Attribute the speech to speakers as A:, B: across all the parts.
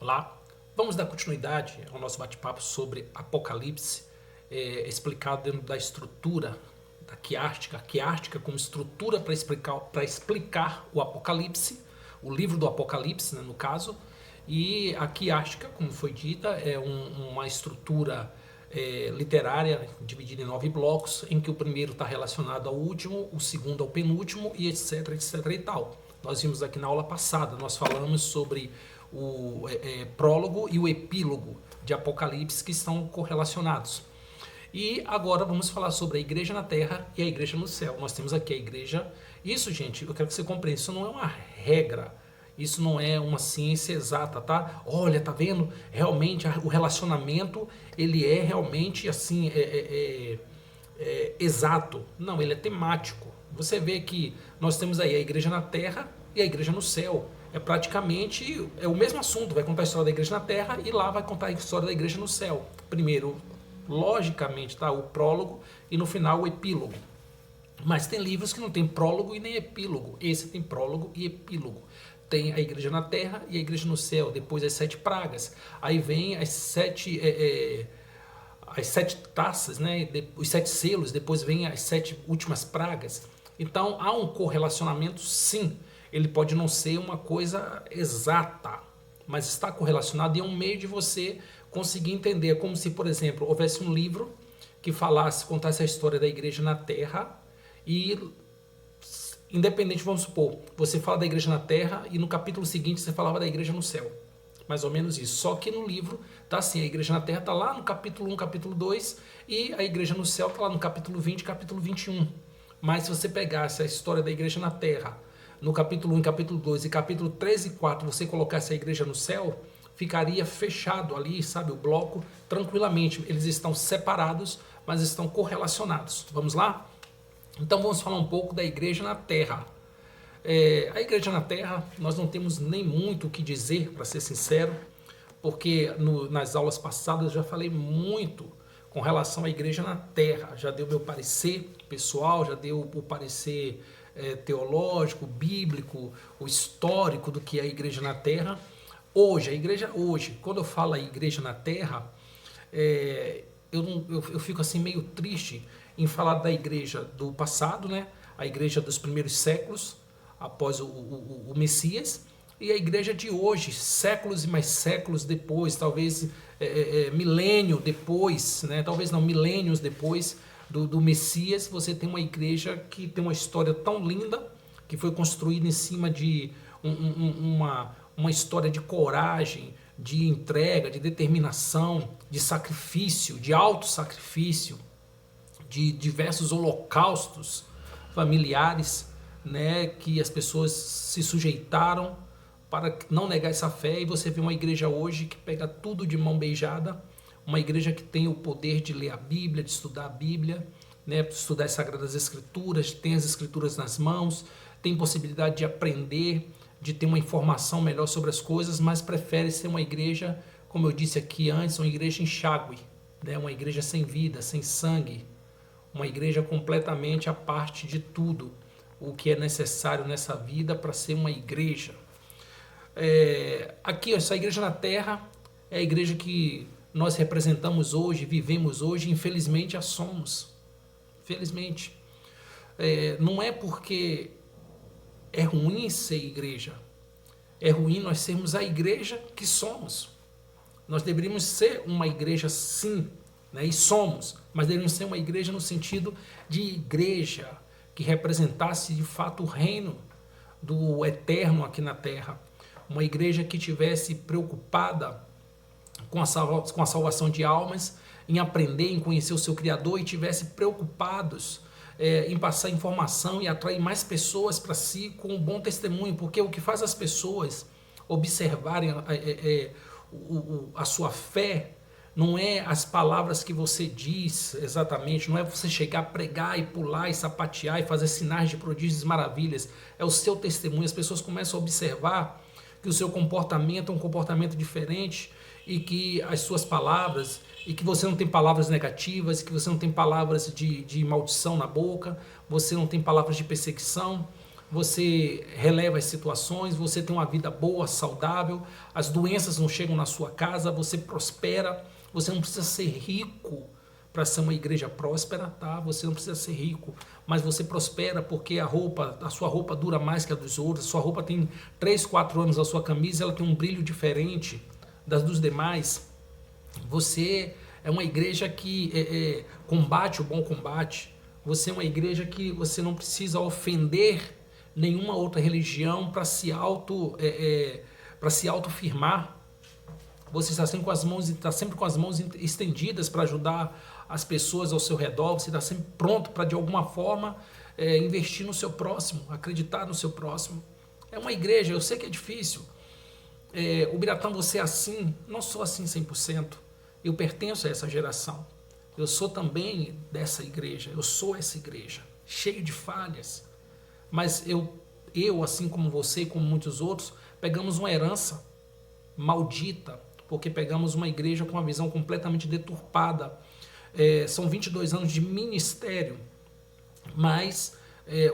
A: Olá, vamos dar continuidade ao nosso bate-papo sobre Apocalipse, explicado dentro da estrutura da quiástica, a quiástica como estrutura para explicar o Apocalipse, o livro do Apocalipse, né, no caso, e a quiástica, como foi dita, é uma estrutura literária dividida em 9 blocos, em que o primeiro está relacionado ao último, o segundo ao penúltimo e etc, etc e tal. Nós vimos aqui na aula passada, nós falamos sobre o prólogo e o epílogo de Apocalipse que estão correlacionados. E agora vamos falar sobre a igreja na terra e a igreja no céu. Nós temos aqui a igreja. Isso, gente, eu quero que você compreenda, isso não é uma regra, isso não é uma ciência exata, tá? Olha, tá vendo? Realmente o relacionamento, ele é realmente assim, exato. Não, ele é temático. Você vê que nós temos aí a igreja na terra e a igreja no céu. É praticamente o mesmo assunto, vai contar a história da igreja na terra e lá vai contar a história da igreja no céu. Primeiro, logicamente, tá, o prólogo e no final o epílogo. Mas tem livros que não tem prólogo e nem epílogo. Esse tem prólogo e epílogo. Tem a igreja na terra e a igreja no céu, depois as 7 pragas. Aí vem as 7 taças, né? Os 7 selos, depois vem as 7 últimas pragas. Então há um correlacionamento, sim. Ele pode não ser uma coisa exata, mas está correlacionado e é um meio de você conseguir entender. É como se, por exemplo, houvesse um livro que contasse a história da igreja na terra e, independente, vamos supor, você fala da igreja na terra e no capítulo seguinte você falava da igreja no céu. Mais ou menos isso. Só que no livro está assim, a igreja na terra está lá no capítulo 1, capítulo 2 e a igreja no céu está lá no capítulo 20, capítulo 21. Mas se você pegasse a história da igreja na terra no capítulo 1, capítulo 2 e capítulo 3 e 4, você colocasse a igreja no céu, ficaria fechado ali, sabe, o bloco, tranquilamente. Eles estão separados, mas estão correlacionados. Vamos lá? Então vamos falar um pouco da igreja na terra. A igreja na terra, nós não temos nem muito o que dizer, para ser sincero, porque nas aulas passadas eu já falei muito com relação à igreja na terra. Já dei o meu parecer pessoal, já dei o parecer teológico, bíblico, o histórico do que é a igreja na terra. Hoje, a igreja hoje, quando eu falo a igreja na terra, eu fico assim meio triste em falar da igreja do passado, né? A igreja dos primeiros séculos, após o Messias, e a igreja de hoje, séculos e mais séculos depois, talvez milênio depois, né? Talvez não, milênios depois do Messias, você tem uma igreja que tem uma história tão linda, que foi construída em cima de uma história de coragem, de entrega, de determinação, de sacrifício, de autossacrifício, de diversos holocaustos familiares, né, que as pessoas se sujeitaram para não negar essa fé. E você vê uma igreja hoje que pega tudo de mão beijada, uma igreja que tem o poder de ler a Bíblia, de estudar a Bíblia, né, estudar as Sagradas Escrituras, tem as Escrituras nas mãos, tem possibilidade de aprender, de ter uma informação melhor sobre as coisas, mas prefere ser uma igreja, como eu disse aqui antes, uma igreja enxágue, né, uma igreja sem vida, sem sangue, uma igreja completamente à parte de tudo o que é necessário nessa vida para ser uma igreja. Aqui, essa igreja na terra é a igreja que nós representamos hoje, vivemos hoje, infelizmente a somos. Felizmente. Não é porque é ruim ser igreja, é ruim nós sermos a igreja que somos. Nós deveríamos ser uma igreja sim, né? E somos, mas deveríamos ser uma igreja no sentido de igreja que representasse de fato o reino do eterno aqui na terra. Uma igreja que tivesse preocupada com a salvação de almas, em aprender, em conhecer o seu Criador e tivesse preocupados em passar informação e atrair mais pessoas para si com um bom testemunho, porque o que faz as pessoas observarem a sua fé não é as palavras que você diz exatamente, não é você chegar a pregar e pular e sapatear e fazer sinais de prodígios e maravilhas, é o seu testemunho. As pessoas começam a observar que o seu comportamento é um comportamento diferente e que as suas palavras, e que você não tem palavras negativas, que você não tem palavras de maldição na boca, você não tem palavras de perseguição, você releva as situações, você tem uma vida boa, saudável, as doenças não chegam na sua casa, você prospera, você não precisa ser rico para ser uma igreja próspera, tá? Você não precisa ser rico, mas você prospera porque a sua roupa dura mais que a dos outros, a sua roupa tem 3, 4 anos, a sua camisa ela tem um brilho diferente das dos demais. Você é uma igreja que combate o bom combate. Você é uma igreja que você não precisa ofender nenhuma outra religião para se autofirmar. Você está sempre com as mãos estendidas para ajudar as pessoas ao seu redor. Você está sempre pronto para de alguma forma investir no seu próximo, acreditar no seu próximo. É uma igreja, eu sei que é difícil. O Biratã, você é assim? Não sou assim 100%. Eu pertenço a essa geração. Eu sou também dessa igreja. Eu sou essa igreja, cheio de falhas. Mas eu, assim como você e como muitos outros, pegamos uma herança maldita, porque pegamos uma igreja com uma visão completamente deturpada. São 22 anos de ministério, mas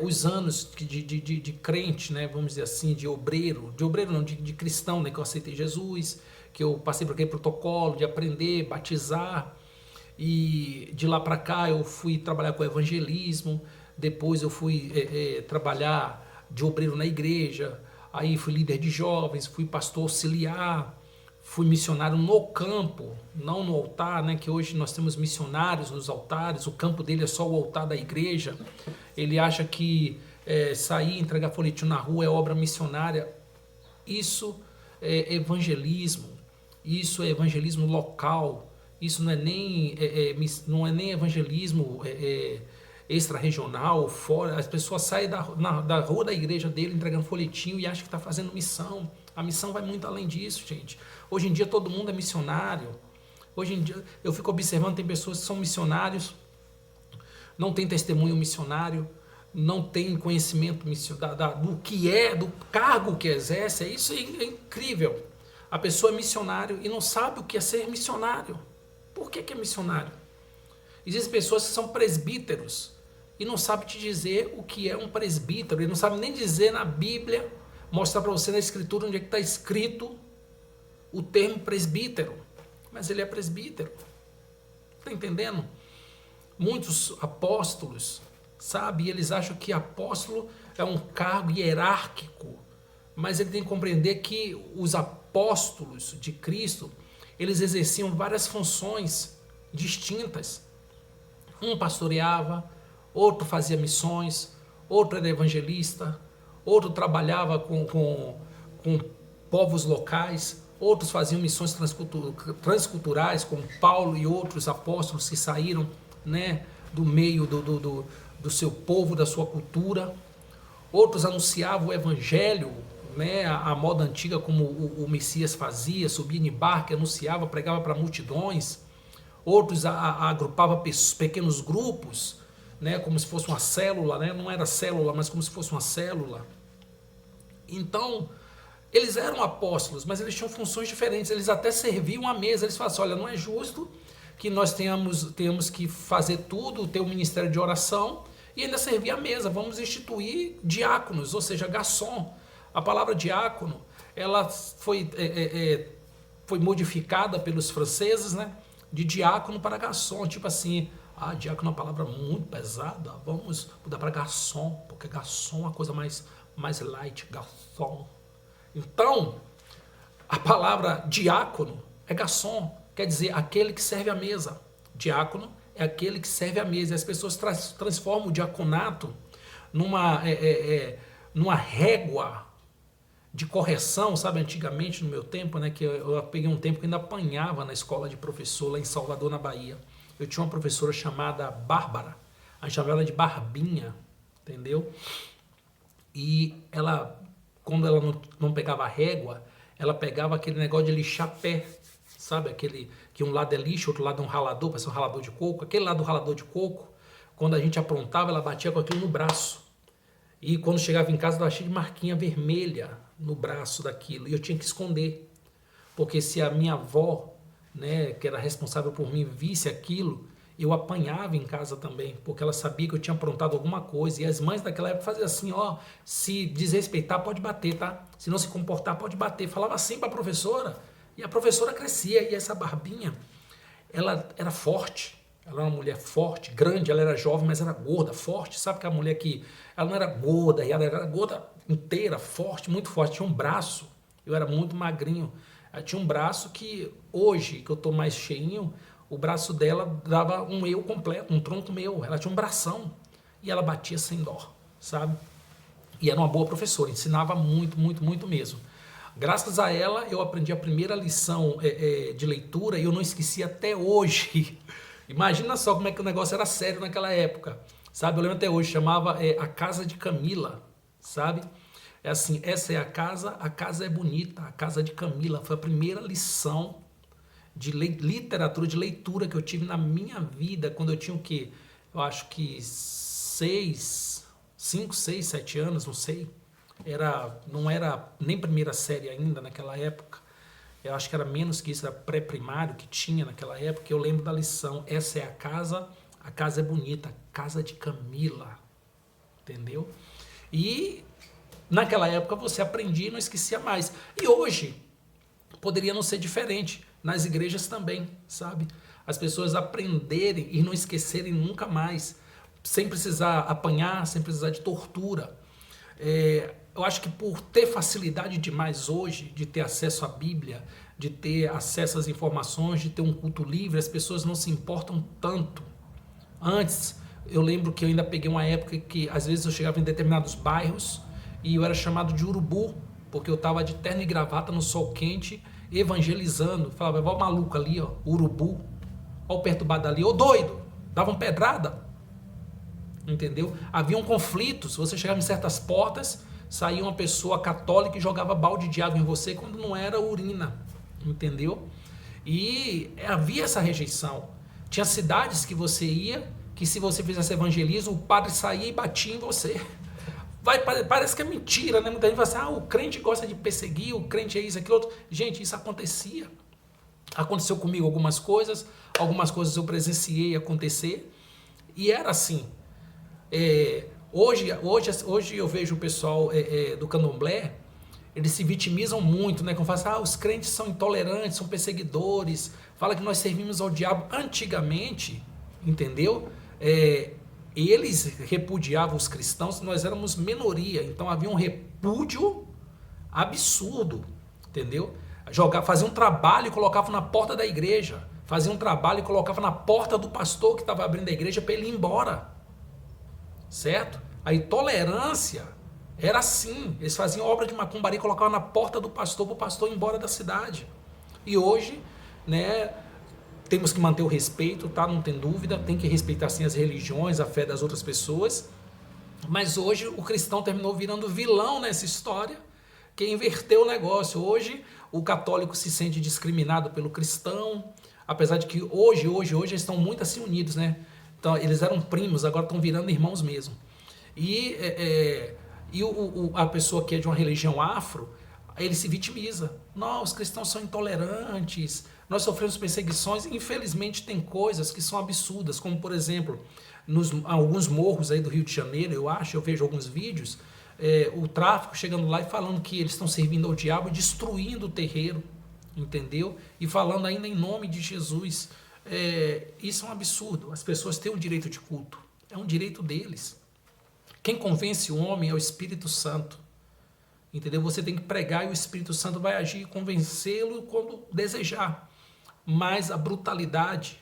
A: os anos de crente, né, vamos dizer assim, de obreiro não, de cristão, né, que eu aceitei Jesus, que eu passei por aquele protocolo de aprender, batizar, e de lá para cá eu fui trabalhar com evangelismo, depois eu fui trabalhar de obreiro na igreja, aí fui líder de jovens, fui pastor auxiliar, fui missionário no campo, não no altar, né, que hoje nós temos missionários nos altares, o campo dele é só o altar da igreja. Ele acha que sair e entregar folhetim na rua é obra missionária. Isso é evangelismo, isso é evangelismo local, isso não é nem evangelismo extra-regional, fora. As pessoas saem da rua da igreja dele entregando folhetinho e acham que está fazendo missão. A missão vai muito além disso, gente. Hoje em dia todo mundo é missionário. Hoje em dia eu fico observando, tem pessoas que são missionários, não tem testemunho missionário, não tem conhecimento do que do cargo que exerce. Isso é incrível. A pessoa é missionário e não sabe o que é ser missionário. Por que é missionário? Existem pessoas que são presbíteros e não sabem te dizer o que é um presbítero. Ele não sabe nem dizer na Bíblia, mostrar para você na escritura onde é que está escrito o termo presbítero. Mas ele é presbítero. Está entendendo? Muitos apóstolos, sabe? Eles acham que apóstolo é um cargo hierárquico. Mas ele tem que compreender que os apóstolos de Cristo, eles exerciam várias funções distintas. Um pastoreava, outro fazia missões, outro era evangelista, outro trabalhava com povos locais, outros faziam missões transculturais, como Paulo e outros apóstolos que saíram, né, do meio do seu povo, da sua cultura. Outros anunciavam o evangelho, né, a moda antiga, como o Messias fazia, subia em barco, anunciava, pregava para multidões. Outros agrupavam pequenos grupos, né, como se fosse uma célula, né, não era célula, mas como se fosse uma célula. Então, eles eram apóstolos, mas eles tinham funções diferentes, eles até serviam à mesa. Eles falavam assim, olha, não é justo que nós tenhamos que fazer tudo, ter um ministério de oração e ainda servir à mesa, vamos instituir diáconos, ou seja, garçom. A palavra diácono, ela foi modificada pelos franceses, né, de diácono para garçom, tipo assim, diácono é uma palavra muito pesada, vamos mudar para garçom, porque garçom é uma coisa mais light, garçom. Então, a palavra diácono é garçom, quer dizer aquele que serve à mesa. Diácono é aquele que serve à mesa. E as pessoas transformam o diaconato numa régua de correção, sabe, antigamente no meu tempo, né, que eu peguei um tempo que ainda apanhava na escola de professor lá em Salvador, na Bahia. Eu tinha uma professora chamada Bárbara, a gente chamava ela de Barbinha, entendeu? E ela, quando ela não pegava a régua, ela pegava aquele negócio de lixar pé, sabe, aquele que um lado é lixo, outro lado é um ralador, parece um ralador de coco. Aquele lado do ralador de coco, quando a gente aprontava, ela batia com aquilo no braço. E quando chegava em casa, ela cheia de marquinha vermelha no braço daquilo. E eu tinha que esconder. Porque se a minha avó, né, que era responsável por mim, visse aquilo, eu apanhava em casa também, porque ela sabia que eu tinha aprontado alguma coisa. E as mães daquela época faziam assim, ó, se desrespeitar pode bater, tá? Se não se comportar pode bater. Falava assim para a professora, e a professora crescia, e essa barbinha, ela era forte. Ela era uma mulher forte, grande, ela era jovem, mas era gorda, forte. Sabe que a mulher que, ela não era gorda, ela era gorda inteira, forte, muito forte. Tinha um braço, eu era muito magrinho. Ela tinha um braço que hoje, que eu tô mais cheinho, o braço dela dava um eu completo, um tronco meu. Ela tinha um bração e ela batia sem dó, sabe? E era uma boa professora, ensinava muito, muito, muito mesmo. Graças a ela, eu aprendi a primeira lição de leitura e eu não esqueci até hoje. Imagina só como é que o negócio era sério naquela época, sabe? Eu lembro até hoje, chamava A Casa de Camila, sabe? É assim, essa é a casa é bonita, a casa de Camila. Foi a primeira lição de literatura, de leitura que eu tive na minha vida, quando eu tinha o quê? Eu acho que 5, 6, 7 anos, não sei. Não era nem primeira série ainda naquela época. Eu acho que era menos que isso, era pré-primário que tinha naquela época. Eu lembro da lição, essa é a casa é bonita, casa de Camila, entendeu? E naquela época você aprendia e não esquecia mais. E hoje poderia não ser diferente, nas igrejas também, sabe? As pessoas aprenderem e não esquecerem nunca mais, sem precisar apanhar, sem precisar de tortura. Eu acho que por ter facilidade demais hoje, de ter acesso à Bíblia, de ter acesso às informações, de ter um culto livre, as pessoas não se importam tanto. Antes, eu lembro que eu ainda peguei uma época que às vezes eu chegava em determinados bairros e eu era chamado de urubu, porque eu estava de terno e gravata no sol quente, evangelizando. Falava, ó o maluco ali, ó, urubu, ó o perturbado ali, ó doido, davam pedrada. Entendeu? Haviam conflitos, você chegava em certas portas, saía uma pessoa católica e jogava balde de água em você quando não era urina, entendeu? E havia essa rejeição. Tinha cidades que você ia, que se você fizesse evangelismo, o padre saía e batia em você. Parece que é mentira, né? Muita gente fala assim, o crente gosta de perseguir, o crente é isso, aquilo outro. Gente, isso acontecia. Aconteceu comigo algumas coisas eu presenciei acontecer, e era assim. Hoje eu vejo o pessoal do candomblé, eles se vitimizam muito, né? Como falam assim, os crentes são intolerantes, são perseguidores, fala que nós servimos ao diabo. Antigamente, entendeu? Eles repudiavam os cristãos, nós éramos minoria, então havia um repúdio absurdo, entendeu? Fazia um trabalho e colocava na porta da igreja, fazia um trabalho e colocava na porta do pastor que estava abrindo a igreja para ele ir embora. Certo? A intolerância era assim. Eles faziam obra de macumbaria e colocavam na porta do pastor para o pastor ir embora da cidade. E hoje, né, temos que manter o respeito, tá? Não tem dúvida, tem que respeitar sim as religiões, a fé das outras pessoas. Mas hoje o cristão terminou virando vilão nessa história, que inverteu o negócio. Hoje o católico se sente discriminado pelo cristão, apesar de que hoje eles estão muito assim unidos, né? Então, eles eram primos, agora estão virando irmãos mesmo. E a pessoa que é de uma religião afro, ele se vitimiza. Não, os cristãos são intolerantes, nós sofremos perseguições. Infelizmente, tem coisas que são absurdas, como, por exemplo, alguns morros aí do Rio de Janeiro, eu vejo alguns vídeos, o tráfico chegando lá e falando que eles estão servindo ao diabo e destruindo o terreiro, entendeu? E falando ainda em nome de Jesus. Isso é um absurdo. As pessoas têm o direito de culto, é um direito deles. Quem convence o homem é o Espírito Santo, entendeu? Você tem que pregar e o Espírito Santo vai agir e convencê-lo quando desejar. Mas a brutalidade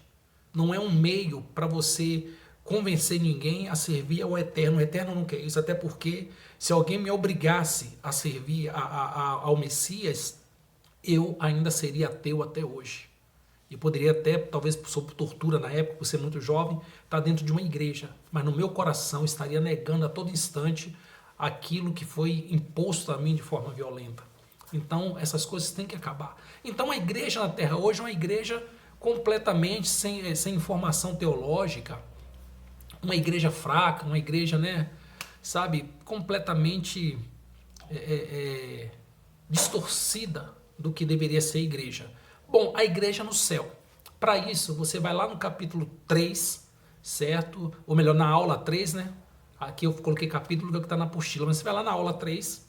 A: não é um meio para você convencer ninguém a servir ao Eterno. O Eterno não quer isso, até porque se alguém me obrigasse a servir ao Messias, eu ainda seria ateu até hoje. E poderia até, talvez sob tortura na época, por ser muito jovem, estar dentro de uma igreja. Mas no meu coração estaria negando a todo instante aquilo que foi imposto a mim de forma violenta. Então essas coisas têm que acabar. Então a igreja na Terra hoje é uma igreja completamente sem informação teológica, uma igreja fraca, uma igreja, né, sabe, completamente distorcida do que deveria ser a igreja. Bom, a igreja no céu. Para isso, você vai lá no capítulo 3, certo? Ou melhor, na aula 3, né? Aqui eu coloquei capítulo que está na apostila, mas você vai lá na aula 3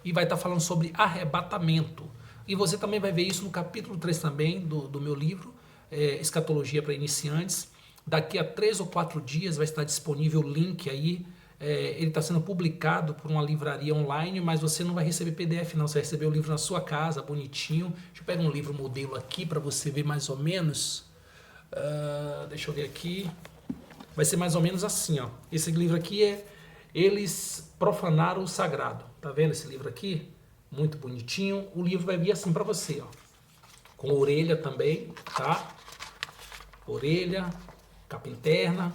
A: e vai estar falando sobre arrebatamento. E você também vai ver isso no capítulo 3 também do meu livro, Escatologia para Iniciantes. Daqui a 3 ou 4 dias vai estar disponível o link aí. Ele está sendo publicado por uma livraria online, mas você não vai receber PDF não, você vai receber o livro na sua casa, bonitinho. Deixa eu pegar um livro modelo aqui para você ver mais ou menos. Deixa eu ver aqui. Vai ser mais ou menos assim, ó. Esse livro aqui é Eles Profanaram o Sagrado. Tá vendo esse livro aqui? Muito bonitinho. O livro vai vir assim para você, ó. Com orelha também, tá? Orelha, capa interna,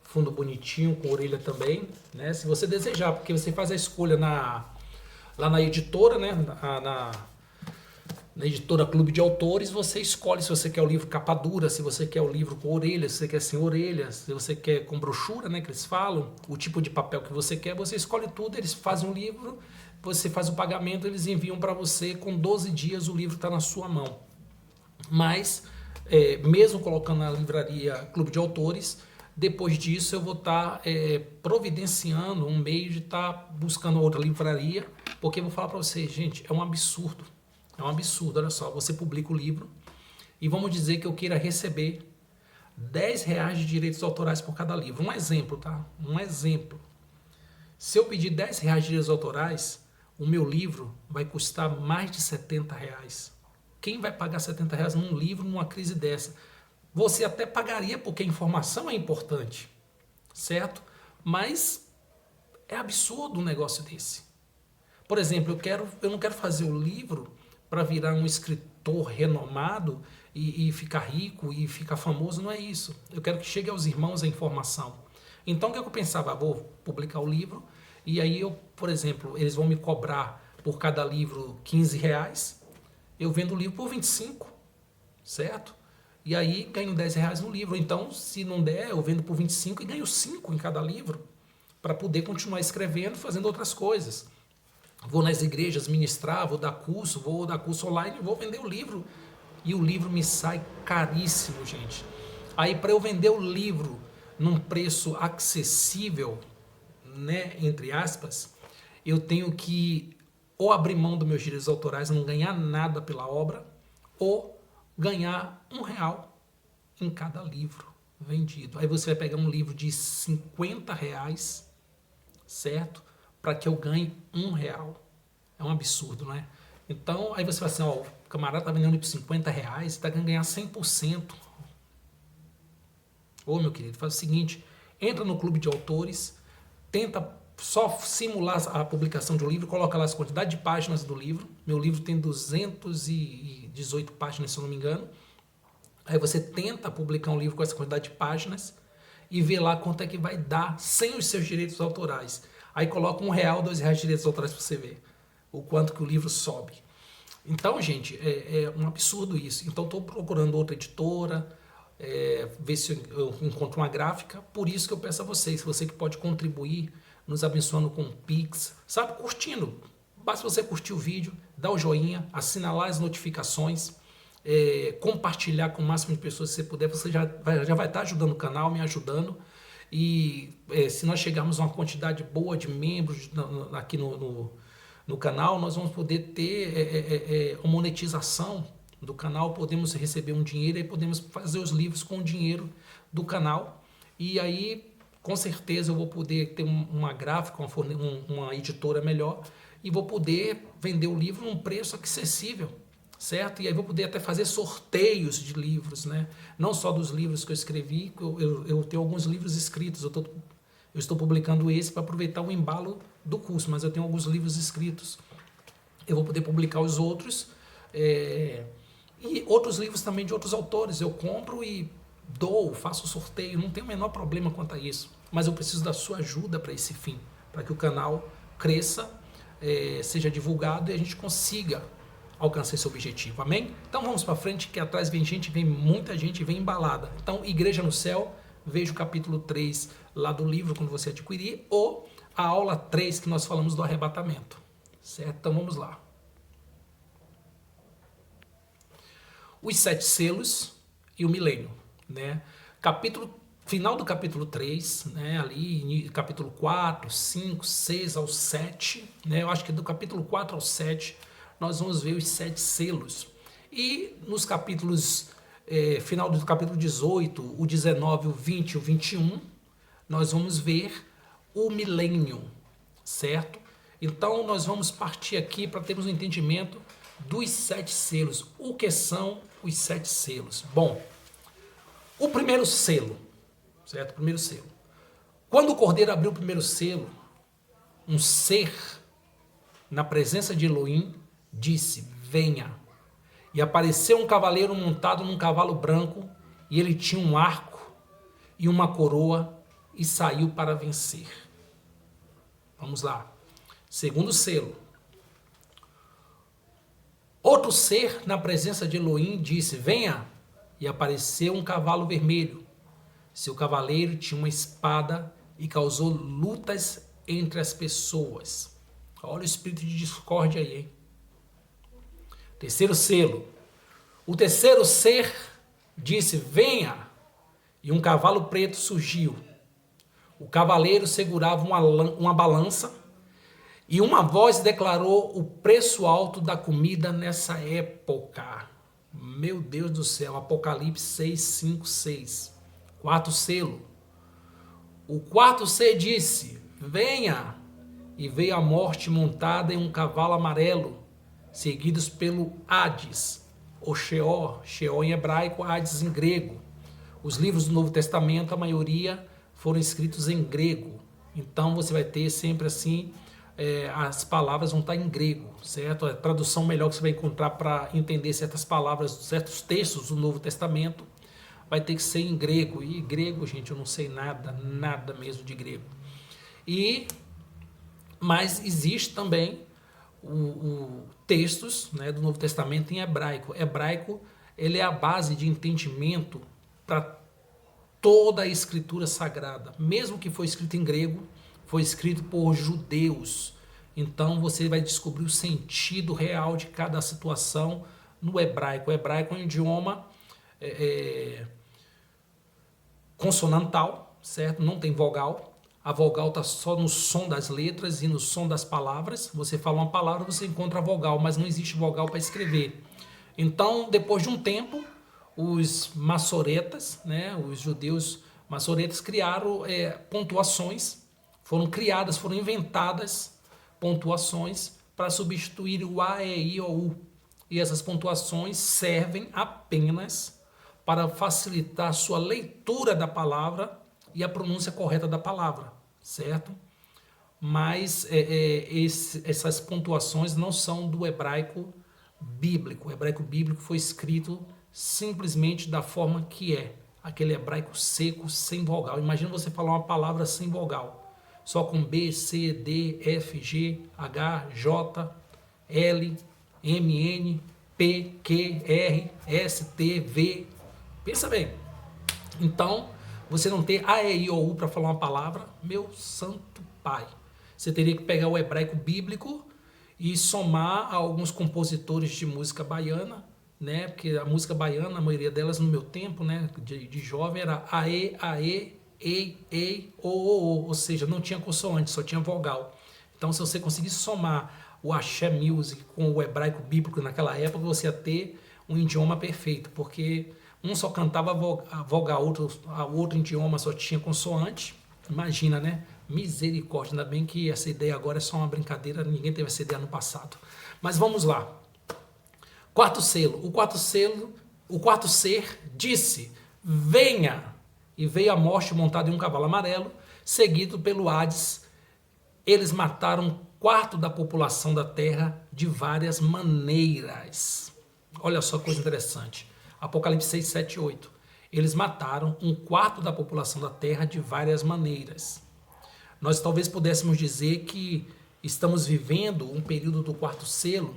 A: fundo bonitinho com orelha também, né? Se você desejar, porque você faz a escolha lá na editora, né? Na editora Clube de Autores, você escolhe se você quer o livro capa dura, se você quer o livro com orelha, se você quer sem orelha, se você quer com brochura, né, que eles falam, o tipo de papel que você quer, você escolhe tudo, eles fazem um livro, você faz o pagamento, eles enviam para você, com 12 dias o livro está na sua mão. Mas, mesmo colocando na livraria Clube de Autores, depois disso eu vou estar providenciando um meio de estar buscando outra livraria, porque eu vou falar para vocês, gente, é um absurdo. É um absurdo, olha só, você publica o livro e vamos dizer que eu queira receber R$10 de direitos autorais por cada livro. Um exemplo, tá? Um exemplo. Se eu pedir R$10 de direitos autorais, o meu livro vai custar mais de R$70. Quem vai pagar R$70 num livro numa crise dessa? Você até pagaria porque a informação é importante, certo? Mas é absurdo um negócio desse. Por exemplo, eu não quero fazer o livro para virar um escritor renomado e ficar rico e ficar famoso, não é isso. Eu quero que chegue aos irmãos a informação. Então, o que eu pensava? Vou publicar o livro e aí por exemplo, eles vão me cobrar por cada livro R$15, eu vendo o livro por 25, certo? E aí ganho R$10 no livro. Então, se não der, eu vendo por 25 e ganho 5 em cada livro para poder continuar escrevendo, fazendo outras coisas. Vou nas igrejas ministrar, vou dar curso online, vou vender o livro. E o livro me sai caríssimo, gente. Aí para eu vender o livro num preço acessível, né, entre aspas, eu tenho que ou abrir mão dos meus direitos autorais, não ganhar nada pela obra, ou ganhar R$1 em cada livro vendido. Aí você vai pegar um livro de R$50, certo? Para que eu ganhe R$1. É um absurdo, não é? Então, aí você fala assim, ó, o camarada tá vendendo por R$50, está ganhando ganhar 100%. Ô, meu querido, faz o seguinte, entra no clube de autores, tenta só simular a publicação de um livro, coloca lá as quantidades de páginas do livro. Meu livro tem 218 páginas, se eu não me engano. Aí você tenta publicar um livro com essa quantidade de páginas e vê lá quanto é que vai dar sem os seus direitos autorais. Aí coloca R$1, R$2 de direitos autorais para você ver o quanto que o livro sobe. Então, gente, é um absurdo isso. Então, estou procurando outra editora, ver se eu encontro uma gráfica. Por isso que eu peço a vocês, você que pode contribuir, nos abençoando com o Pix, sabe, curtindo. Basta você curtir o vídeo, dar o joinha, assinalar as notificações, compartilhar com o máximo de pessoas que você puder. Você já vai estar ajudando o canal, me ajudando. E se nós chegarmos a uma quantidade boa de membros aqui no canal, nós vamos poder ter uma monetização do canal, podemos receber um dinheiro e podemos fazer os livros com o dinheiro do canal. E aí, com certeza, eu vou poder ter uma gráfica, uma editora melhor e vou poder vender o livro num preço acessível, certo? E aí vou poder até fazer sorteios de livros, né? Não só dos livros que eu escrevi, eu tenho alguns livros escritos, eu estou publicando esse para aproveitar o embalo do curso, mas eu tenho alguns livros escritos. Eu vou poder publicar os outros e outros livros também de outros autores. Eu compro e dou, faço sorteio, não tenho o menor problema quanto a isso. Mas eu preciso da sua ajuda para esse fim, para que o canal cresça, seja divulgado e a gente consiga alcançar esse objetivo, amém? Então vamos para frente, que atrás vem gente, vem muita gente, vem embalada. Então, Igreja no Céu, veja o capítulo 3 lá do livro quando você adquirir, ou a aula 3 que nós falamos do arrebatamento, certo? Então vamos lá. Os 7 selos e o milênio, né? Final do capítulo 3, né? Ali, capítulo 4, 5, 6 ao 7, né? Eu acho que do capítulo 4 ao 7, nós vamos ver os 7 selos. E nos capítulos, final do capítulo 18, o 19, o 20 e o 21, nós vamos ver o milênio, certo? Então, nós vamos partir aqui para termos um entendimento dos 7 selos. O que são os 7 selos? Bom, o primeiro selo, certo? O primeiro selo. Quando o cordeiro abriu o primeiro selo, um ser, na presença de Elohim, disse: venha. E apareceu um cavaleiro montado num cavalo branco, e ele tinha um arco e uma coroa, e saiu para vencer. Vamos lá. Segundo selo. Outro ser, na presença de Elohim, disse: venha. E apareceu um cavalo vermelho. Seu cavaleiro tinha uma espada e causou lutas entre as pessoas. Olha o espírito de discórdia aí, hein? Terceiro selo. O terceiro ser disse: venha. E um cavalo preto surgiu. O cavaleiro segurava uma balança, e uma voz declarou o preço alto da comida nessa época. Meu Deus do céu, Apocalipse 6, 5, 6. Quarto selo. O quarto ser disse: venha. E veio a morte montada em um cavalo amarelo, seguidos pelo Hades, ou Sheol, Sheol em hebraico, Hades em grego. Os livros do Novo Testamento, a maioria, foram escritos em grego. Então você vai ter sempre assim, as palavras vão estar em grego, certo? A tradução melhor que você vai encontrar para entender certas palavras, certos textos do Novo Testamento, vai ter que ser em grego. E grego, gente, eu não sei nada mesmo de grego. Mas existe também textos, né, do Novo Testamento em hebraico. Hebraico, ele é a base de entendimento para toda a escritura sagrada. Mesmo que foi escrito em grego, foi escrito por judeus. Então você vai descobrir o sentido real de cada situação no hebraico. O hebraico é um idioma consonantal, certo? Não tem vogal. A vogal está só no som das letras e no som das palavras. Você fala uma palavra, você encontra a vogal, mas não existe vogal para escrever. Então, depois de um tempo, os maçoretas, né, os judeus maçoretas, criaram pontuações, foram inventadas pontuações para substituir o A, E, I, O, U. E essas pontuações servem apenas para facilitar a sua leitura da palavra e a pronúncia correta da palavra, certo? Mas essas pontuações não são do hebraico bíblico. O hebraico bíblico foi escrito simplesmente da forma que é, aquele hebraico seco, sem vogal. Imagina você falar uma palavra sem vogal, só com B, C, D, F, G, H, J, L, M, N, P, Q, R, S, T, V. Pensa bem. Então, você não ter A, E, I, O, U para falar uma palavra, meu santo pai. Você teria que pegar o hebraico bíblico e somar a alguns compositores de música baiana, né? Porque a música baiana, a maioria delas no meu tempo, né, de jovem, era aê, ei, ei, o, ou seja, não tinha consoante, só tinha vogal. Então, se você conseguisse somar o axé music com o hebraico bíblico naquela época, você ia ter um idioma perfeito, porque um só cantava a vogal, outro idioma só tinha consoante. Imagina, né? Misericórdia, ainda bem que essa ideia agora é só uma brincadeira, ninguém teve essa ideia no passado. Mas vamos lá. Quarto selo. O quarto ser disse: venha. E veio a morte montada em um cavalo amarelo, seguido pelo Hades. Eles mataram um quarto da população da terra de várias maneiras. Olha só que coisa interessante. Apocalipse 6, 7 e 8. Eles mataram um quarto da população da terra de várias maneiras. Nós talvez pudéssemos dizer que estamos vivendo um período do quarto selo,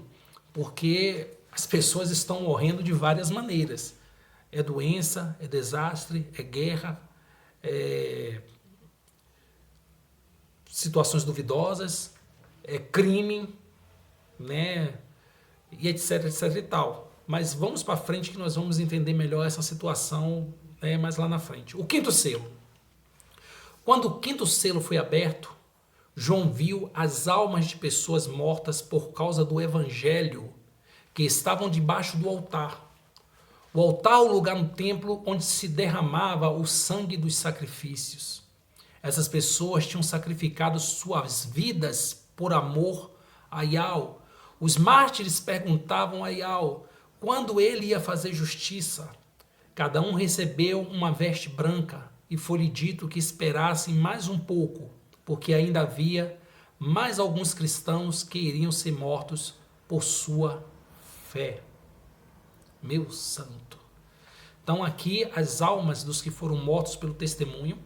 A: porque as pessoas estão morrendo de várias maneiras. É doença, é desastre, é guerra, é situações duvidosas, é crime, né? E etc, etc e tal. mas vamos para frente que nós vamos entender melhor essa situação, né, mais lá na frente. O quinto selo. Quando o quinto selo foi aberto, João viu as almas de pessoas mortas por causa do evangelho que estavam debaixo do altar. O altar é o lugar no templo onde se derramava o sangue dos sacrifícios. Essas pessoas tinham sacrificado suas vidas por amor a Yahweh. Os mártires perguntavam a Yahweh quando ele ia fazer justiça. Cada um recebeu uma veste branca e foi-lhe dito que esperassem mais um pouco, porque ainda havia mais alguns cristãos que iriam ser mortos por sua fé. Meu santo. Então aqui as almas dos que foram mortos pelo testemunho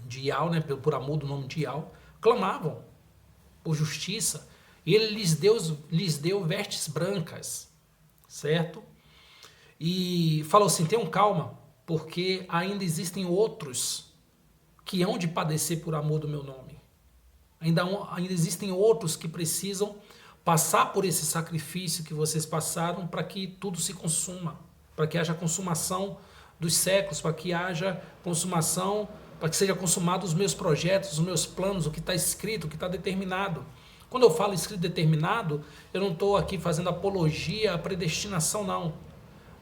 A: de Yahweh, né, por amor do nome de Yahweh, clamavam por justiça, e ele lhes deu vestes brancas, certo? E falou assim, tenham calma, porque ainda existem outros que hão de padecer por amor do meu nome. Ainda existem outros que precisam passar por esse sacrifício que vocês passaram para que tudo se consuma, para que haja consumação dos séculos, para que haja consumação, para que seja consumado os meus projetos, os meus planos, o que está escrito, o que está determinado. Quando eu falo escrito determinado, eu não estou aqui fazendo apologia à predestinação, não.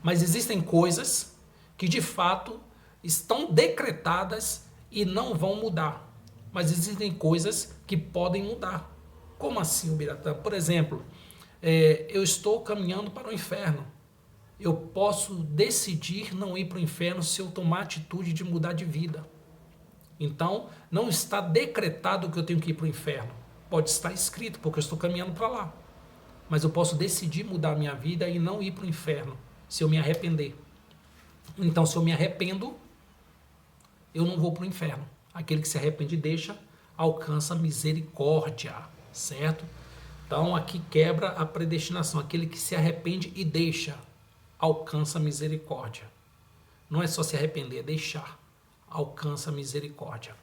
A: Mas existem coisas que de fato estão decretadas e não vão mudar. Mas existem coisas que podem mudar. Como assim, Ubiratã? Por exemplo, eu estou caminhando para o inferno. Eu posso decidir não ir para o inferno se eu tomar a atitude de mudar de vida. Então, não está decretado que eu tenho que ir para o inferno. Pode estar escrito, porque eu estou caminhando para lá. Mas eu posso decidir mudar a minha vida e não ir para o inferno, se eu me arrepender. Então, se eu me arrependo, eu não vou para o inferno. Aquele que se arrepende e deixa, alcança misericórdia, certo? Então, aqui quebra a predestinação. Aquele que se arrepende e deixa, alcança misericórdia. Não é só se arrepender, é deixar. Alcança misericórdia.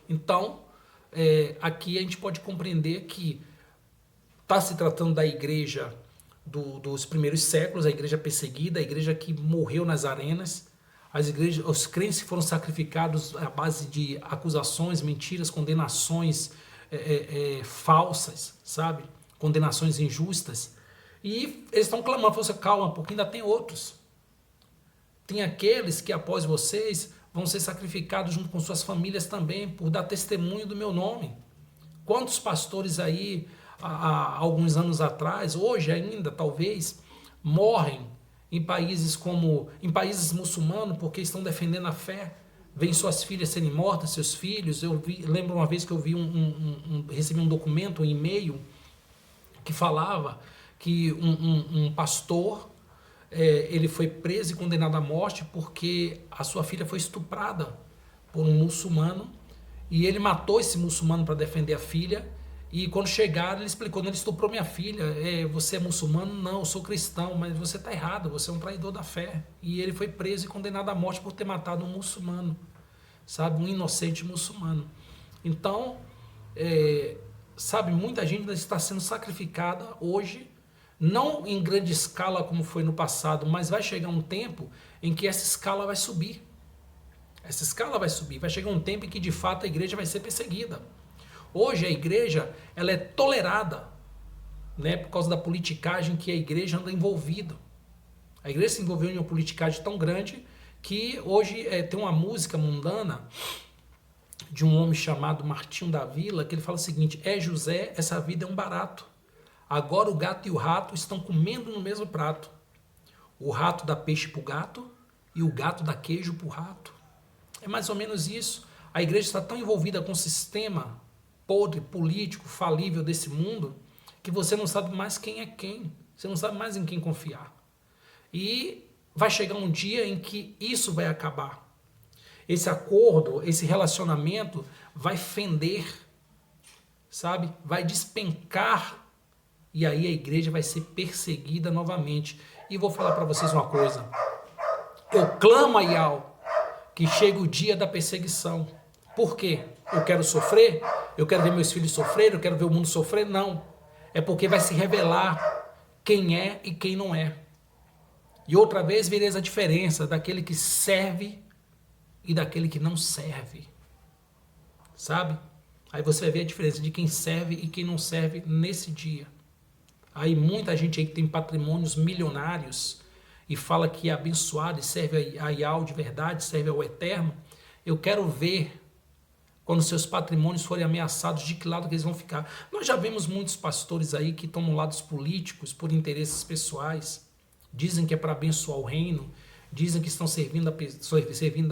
A: Então, aqui a gente pode compreender que está se tratando da igreja dos primeiros séculos, a igreja perseguida, a igreja que morreu nas arenas, os crentes que foram sacrificados à base de acusações, mentiras, condenações falsas, sabe? Condenações injustas. E eles estão clamando, falando assim, calma, porque ainda tem outros. Tem aqueles que após vocês vão ser sacrificados junto com suas famílias também, por dar testemunho do meu nome. Quantos pastores aí, há alguns anos atrás, hoje ainda talvez, morrem em países muçulmanos porque estão defendendo a fé, veem suas filhas serem mortas, seus filhos. Lembro uma vez que eu vi recebi um documento, um e-mail, que falava que um pastor, ele foi preso e condenado à morte porque a sua filha foi estuprada por um muçulmano, e ele matou esse muçulmano para defender a filha. E quando chegaram, ele explicou, ele estuprou minha filha, você é muçulmano? Não, eu sou cristão. Mas você está errado, você é um traidor da fé. E ele foi preso e condenado à morte por ter matado um muçulmano, sabe, um inocente muçulmano. Então, sabe, muita gente ainda está sendo sacrificada hoje, não em grande escala como foi no passado, mas vai chegar um tempo em que essa escala vai subir. Essa escala vai subir, vai chegar um tempo em que de fato a igreja vai ser perseguida. Hoje a igreja, ela é tolerada, né, por causa da politicagem que a igreja anda envolvida. A igreja se envolveu em uma politicagem tão grande que hoje tem uma música mundana de um homem chamado Martinho da Vila, que ele fala o seguinte: José, essa vida é um barato. Agora o gato e o rato estão comendo no mesmo prato. O rato dá peixe para o gato e o gato dá queijo para o rato. É mais ou menos isso. A igreja está tão envolvida com o sistema podre, político, falível desse mundo, que você não sabe mais quem é quem. Você não sabe mais em quem confiar. E vai chegar um dia em que isso vai acabar. Esse acordo, esse relacionamento vai fender, sabe? Vai despencar. E aí a igreja vai ser perseguida novamente. E vou falar para vocês uma coisa. Eu clamo a Yahweh que chegue o dia da perseguição. Por quê? Eu quero sofrer? Eu quero ver meus filhos sofrer? Eu quero ver o mundo sofrer? Não. É porque vai se revelar quem é e quem não é. E outra vez vereis a diferença daquele que serve e daquele que não serve. Sabe? Aí você vai ver a diferença de quem serve e quem não serve nesse dia. Aí muita gente aí que tem patrimônios milionários e fala que é abençoado e serve a Yahweh de verdade, serve ao Eterno. Eu quero ver quando seus patrimônios forem ameaçados, de que lado que eles vão ficar. Nós já vemos muitos pastores aí que tomam lados políticos por interesses pessoais. Dizem que é para abençoar o reino, dizem que estão servindo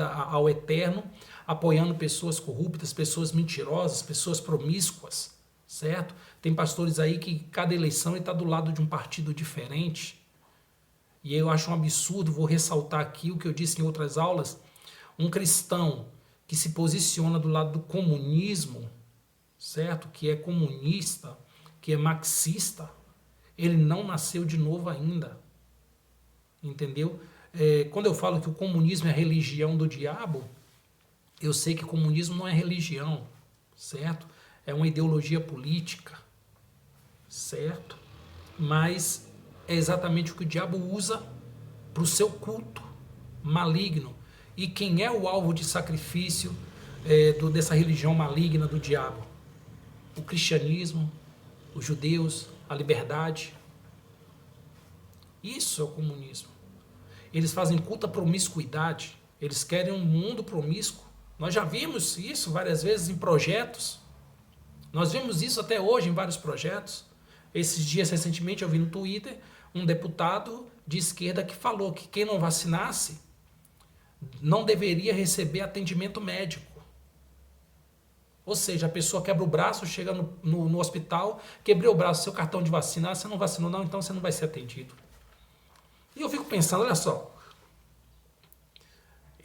A: ao Eterno, apoiando pessoas corruptas, pessoas mentirosas, pessoas promíscuas, certo? Tem pastores aí que cada eleição ele está do lado de um partido diferente. E eu acho um absurdo, vou ressaltar aqui o que eu disse em outras aulas, um cristão que se posiciona do lado do comunismo, certo? Que é comunista, que é marxista, ele não nasceu de novo ainda, entendeu? Quando eu falo que o comunismo é a religião do diabo, eu sei que comunismo não é religião, certo? É uma ideologia política, certo? Mas é exatamente o que o diabo usa para o seu culto maligno. E quem é o alvo de sacrifício dessa religião maligna do diabo? O cristianismo, os judeus, a liberdade. Isso é o comunismo. Eles fazem culto à promiscuidade. Eles querem um mundo promíscuo. Nós já vimos isso várias vezes em projetos. Nós vemos isso até hoje em vários projetos. Esses dias, recentemente, eu vi no Twitter um deputado de esquerda que falou que quem não vacinasse não deveria receber atendimento médico. Ou seja, a pessoa quebra o braço, chega no hospital, quebrei o braço, seu cartão de vacina, você não vacinou não, então você não vai ser atendido. E eu fico pensando, olha só,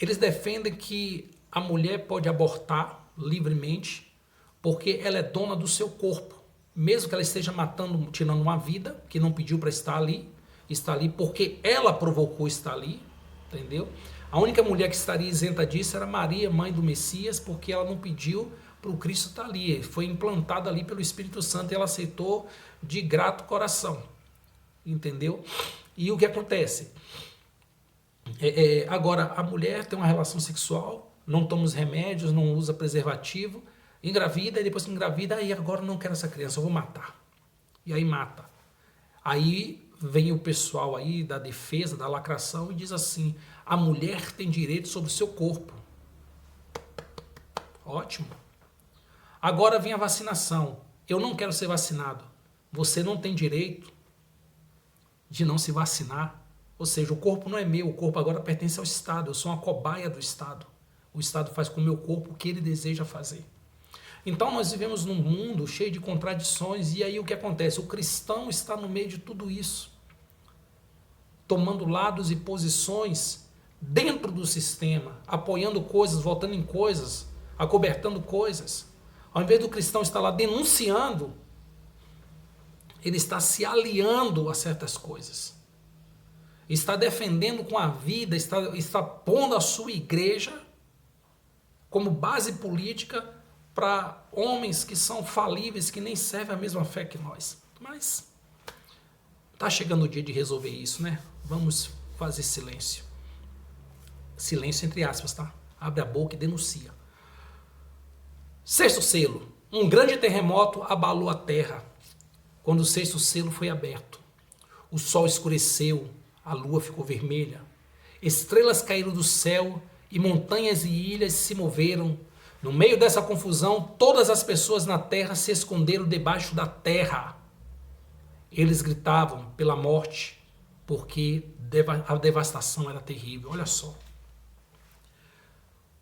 A: eles defendem que a mulher pode abortar livremente porque ela é dona do seu corpo, mesmo que ela esteja matando, tirando uma vida, que não pediu para estar ali porque ela provocou estar ali, entendeu? A única mulher que estaria isenta disso era Maria, mãe do Messias, porque ela não pediu para o Cristo estar ali. Foi implantada ali pelo Espírito Santo e ela aceitou de grato coração. Entendeu? E o que acontece? Agora, a mulher tem uma relação sexual, não toma os remédios, não usa preservativo, engravida, e depois que engravida, aí agora não quero essa criança, eu vou matar. E aí mata. Aí vem o pessoal aí da defesa, da lacração e diz assim, a mulher tem direito sobre o seu corpo. Ótimo. Agora vem a vacinação. Eu não quero ser vacinado. Você não tem direito de não se vacinar. Ou seja, o corpo não é meu, o corpo agora pertence ao Estado. Eu sou uma cobaia do Estado. O Estado faz com o meu corpo o que ele deseja fazer. Então nós vivemos num mundo cheio de contradições e aí o que acontece? O cristão está no meio de tudo isso, tomando lados e posições dentro do sistema, apoiando coisas, votando em coisas, acobertando coisas. Ao invés do cristão estar lá denunciando, ele está se aliando a certas coisas. Está defendendo com a vida, está pondo a sua igreja como base política para homens que são falíveis, que nem servem a mesma fé que nós. Mas está chegando o dia de resolver isso, né? Vamos fazer silêncio. Silêncio entre aspas, tá? Abre a boca e denuncia. Sexto selo. Um grande terremoto abalou a terra. Quando o sexto selo foi aberto, o sol escureceu, a lua ficou vermelha, estrelas caíram do céu e montanhas e ilhas se moveram. No meio dessa confusão, todas as pessoas na terra se esconderam debaixo da terra. Eles gritavam pela morte, porque a devastação era terrível. Olha só.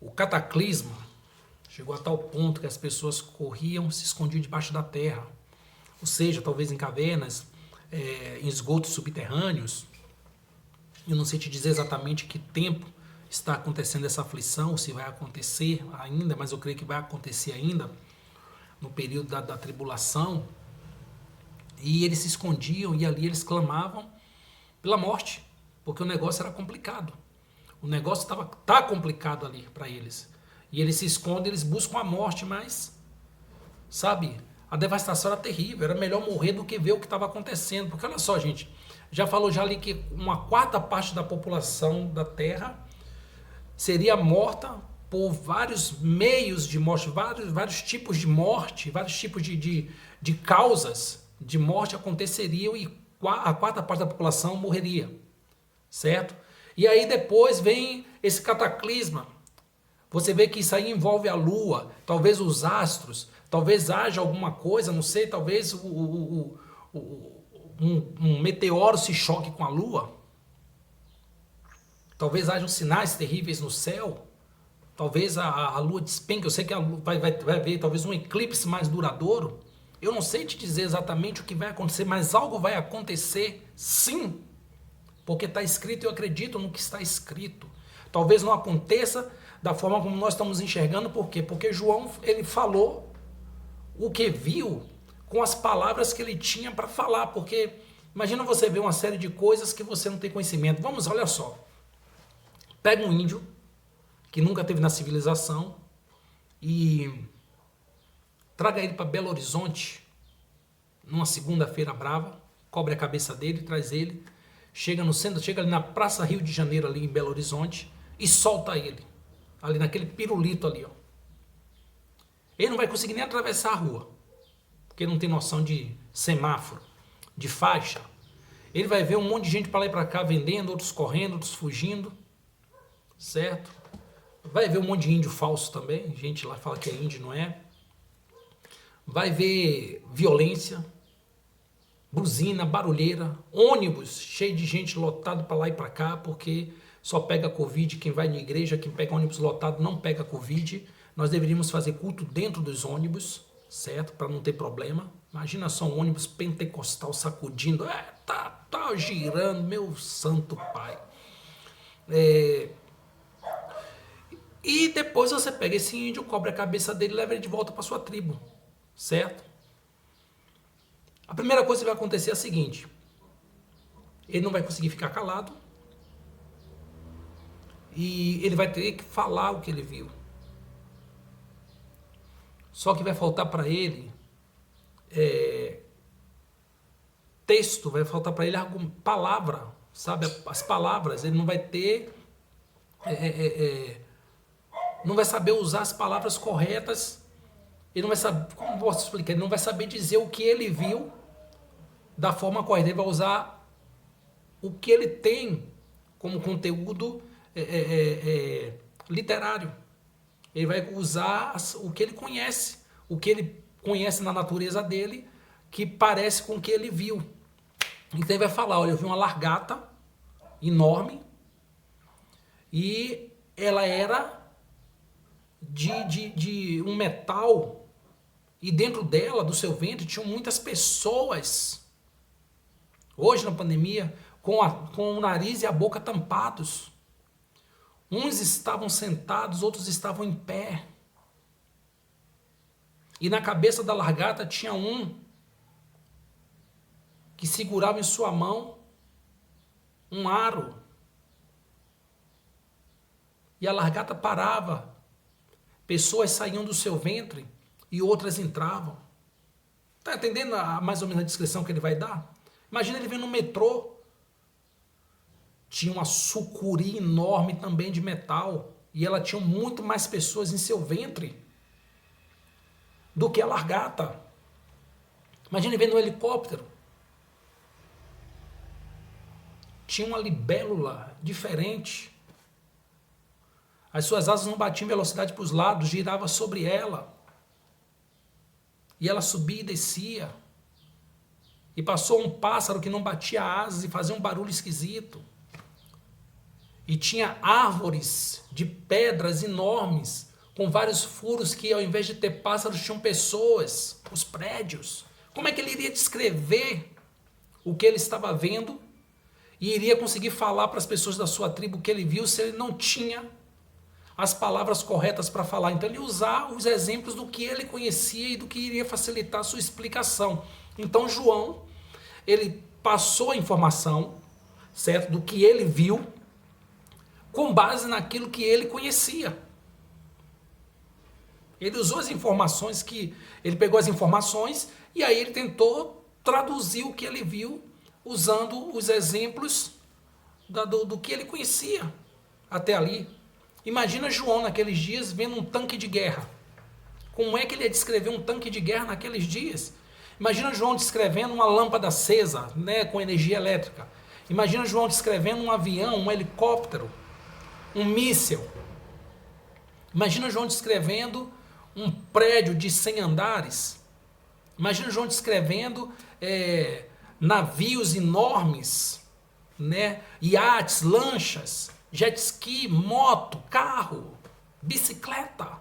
A: O cataclisma chegou a tal ponto que as pessoas corriam, se escondiam debaixo da terra. Ou seja, talvez em cavernas, em esgotos subterrâneos. Eu não sei te dizer exatamente que tempo está acontecendo essa aflição, se vai acontecer ainda, mas eu creio que vai acontecer ainda, no período da tribulação. E eles se escondiam e ali eles clamavam pela morte, porque o negócio era complicado. O negócio tá complicado ali para eles. E eles se escondem, eles buscam a morte, mas, sabe, a devastação era terrível, era melhor morrer do que ver o que estava acontecendo. Porque olha só, gente, já falou já ali que uma quarta parte da população da Terra seria morta por vários meios de morte, vários tipos de morte, vários tipos de causas de morte aconteceriam e a quarta parte da população morreria, certo? E aí depois vem esse cataclisma. Você vê que isso aí envolve a Lua, talvez os astros, talvez haja alguma coisa, não sei, talvez um meteoro se choque com a Lua. Talvez hajam sinais terríveis no céu. Talvez a Lua despenque. Eu sei que a Lua vai haver talvez um eclipse mais duradouro. Eu não sei te dizer exatamente o que vai acontecer, mas algo vai acontecer sim. Porque está escrito e eu acredito no que está escrito. Talvez não aconteça da forma como nós estamos enxergando. Por quê? Porque João, ele falou o que viu com as palavras que ele tinha para falar. Porque imagina você ver uma série de coisas que você não tem conhecimento. Vamos, olha só. Pega um índio que nunca teve na civilização e traga ele para Belo Horizonte numa segunda-feira brava, cobre a cabeça dele, traz ele, chega no centro, chega ali na Praça Rio de Janeiro, ali em Belo Horizonte, e solta ele, ali naquele pirulito ali, ó. Ele não vai conseguir nem atravessar a rua, porque ele não tem noção de semáforo, de faixa. Ele vai ver um monte de gente para lá e para cá vendendo, outros correndo, outros fugindo, certo? Vai ver um monte de índio falso também, gente lá fala que é índio, não é? Vai ver violência, buzina, barulheira, ônibus cheio de gente lotado para lá e para cá, porque só pega Covid quem vai na igreja, quem pega ônibus lotado não pega Covid. Nós deveríamos fazer culto dentro dos ônibus, certo? Para não ter problema. Imagina só um ônibus pentecostal sacudindo, tá girando, meu santo pai. E depois você pega esse índio, cobre a cabeça dele e leva ele de volta para sua tribo, certo? A primeira coisa que vai acontecer é a seguinte: ele não vai conseguir ficar calado e ele vai ter que falar o que ele viu. Só que vai faltar para ele texto, vai faltar para ele palavra, sabe? As palavras, ele não vai ter... não vai saber usar as palavras corretas, ele não vai saber, como posso explicar, ele não vai saber dizer o que ele viu da forma correta, ele vai usar o que ele tem como conteúdo literário, ele vai usar o que ele conhece na natureza dele, que parece com o que ele viu. Então ele vai falar, olha, eu vi uma largata enorme e ela era de um metal, e dentro dela, do seu ventre, tinham muitas pessoas, hoje na pandemia, com o nariz e a boca tampados. Uns estavam sentados, outros estavam em pé. E na cabeça da largata tinha um que segurava em sua mão um aro. E a largata parava. Pessoas saíam do seu ventre e outras entravam. Está entendendo mais ou menos a descrição que ele vai dar? Imagina ele vendo no metrô. Tinha uma sucuri enorme também de metal. E ela tinha muito mais pessoas em seu ventre do que a largata. Imagina ele vendo um helicóptero. Tinha uma libélula diferente. As suas asas não batiam em velocidade para os lados, girava sobre ela. E ela subia e descia. E passou um pássaro que não batia asas e fazia um barulho esquisito. E tinha árvores de pedras enormes, com vários furos que ao invés de ter pássaros tinham pessoas, os prédios. Como é que ele iria descrever o que ele estava vendo e iria conseguir falar para as pessoas da sua tribo o que ele viu se ele não tinha as palavras corretas para falar? Então ele ia usar os exemplos do que ele conhecia e do que iria facilitar a sua explicação. Então João, ele passou a informação, certo, do que ele viu, com base naquilo que ele conhecia. Ele usou as informações ele pegou as informações e aí ele tentou traduzir o que ele viu, usando os exemplos do que ele conhecia até ali. Imagina João naqueles dias vendo um tanque de guerra. Como é que ele ia descrever um tanque de guerra naqueles dias? Imagina João descrevendo uma lâmpada acesa, né, com energia elétrica. Imagina João descrevendo um avião, um helicóptero, um míssil. Imagina João descrevendo um prédio de 100 andares. Imagina João descrevendo navios enormes, né, iates, lanchas, jet ski, moto, carro, bicicleta.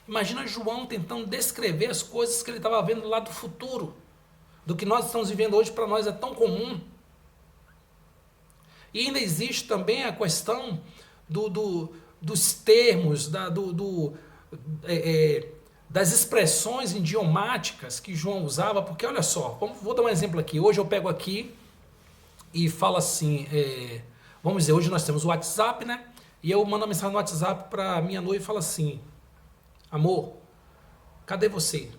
A: Imagina João tentando descrever as coisas que ele estava vendo lá do futuro, do que nós estamos vivendo hoje, para nós é tão comum. E ainda existe também a questão dos termos, das expressões idiomáticas que João usava, porque olha só, vou dar um exemplo aqui. Hoje eu pego aqui e falo assim, vamos dizer, hoje nós temos o WhatsApp, né? E eu mando uma mensagem no WhatsApp para minha noiva e falo assim: amor, cadê você?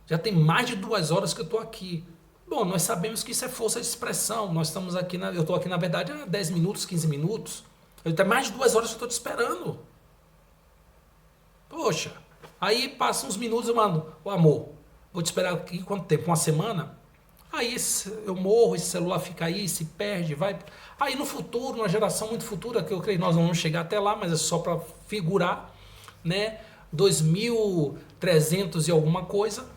A: Já tem mais de 2 horas que eu estou aqui. Bom, nós sabemos que isso é força de expressão. Nós estamos aqui, eu estou aqui na verdade há 10 minutos, 15 minutos. Tem mais de 2 horas que eu estou te esperando. Poxa, aí passa uns minutos eu mando: ô amor, vou te esperar aqui quanto tempo? Uma semana? Aí eu morro, esse celular fica aí, se perde, vai. Aí no futuro, uma geração muito futura, que eu creio que nós não vamos chegar até lá, mas é só para figurar, né? 2300 e alguma coisa.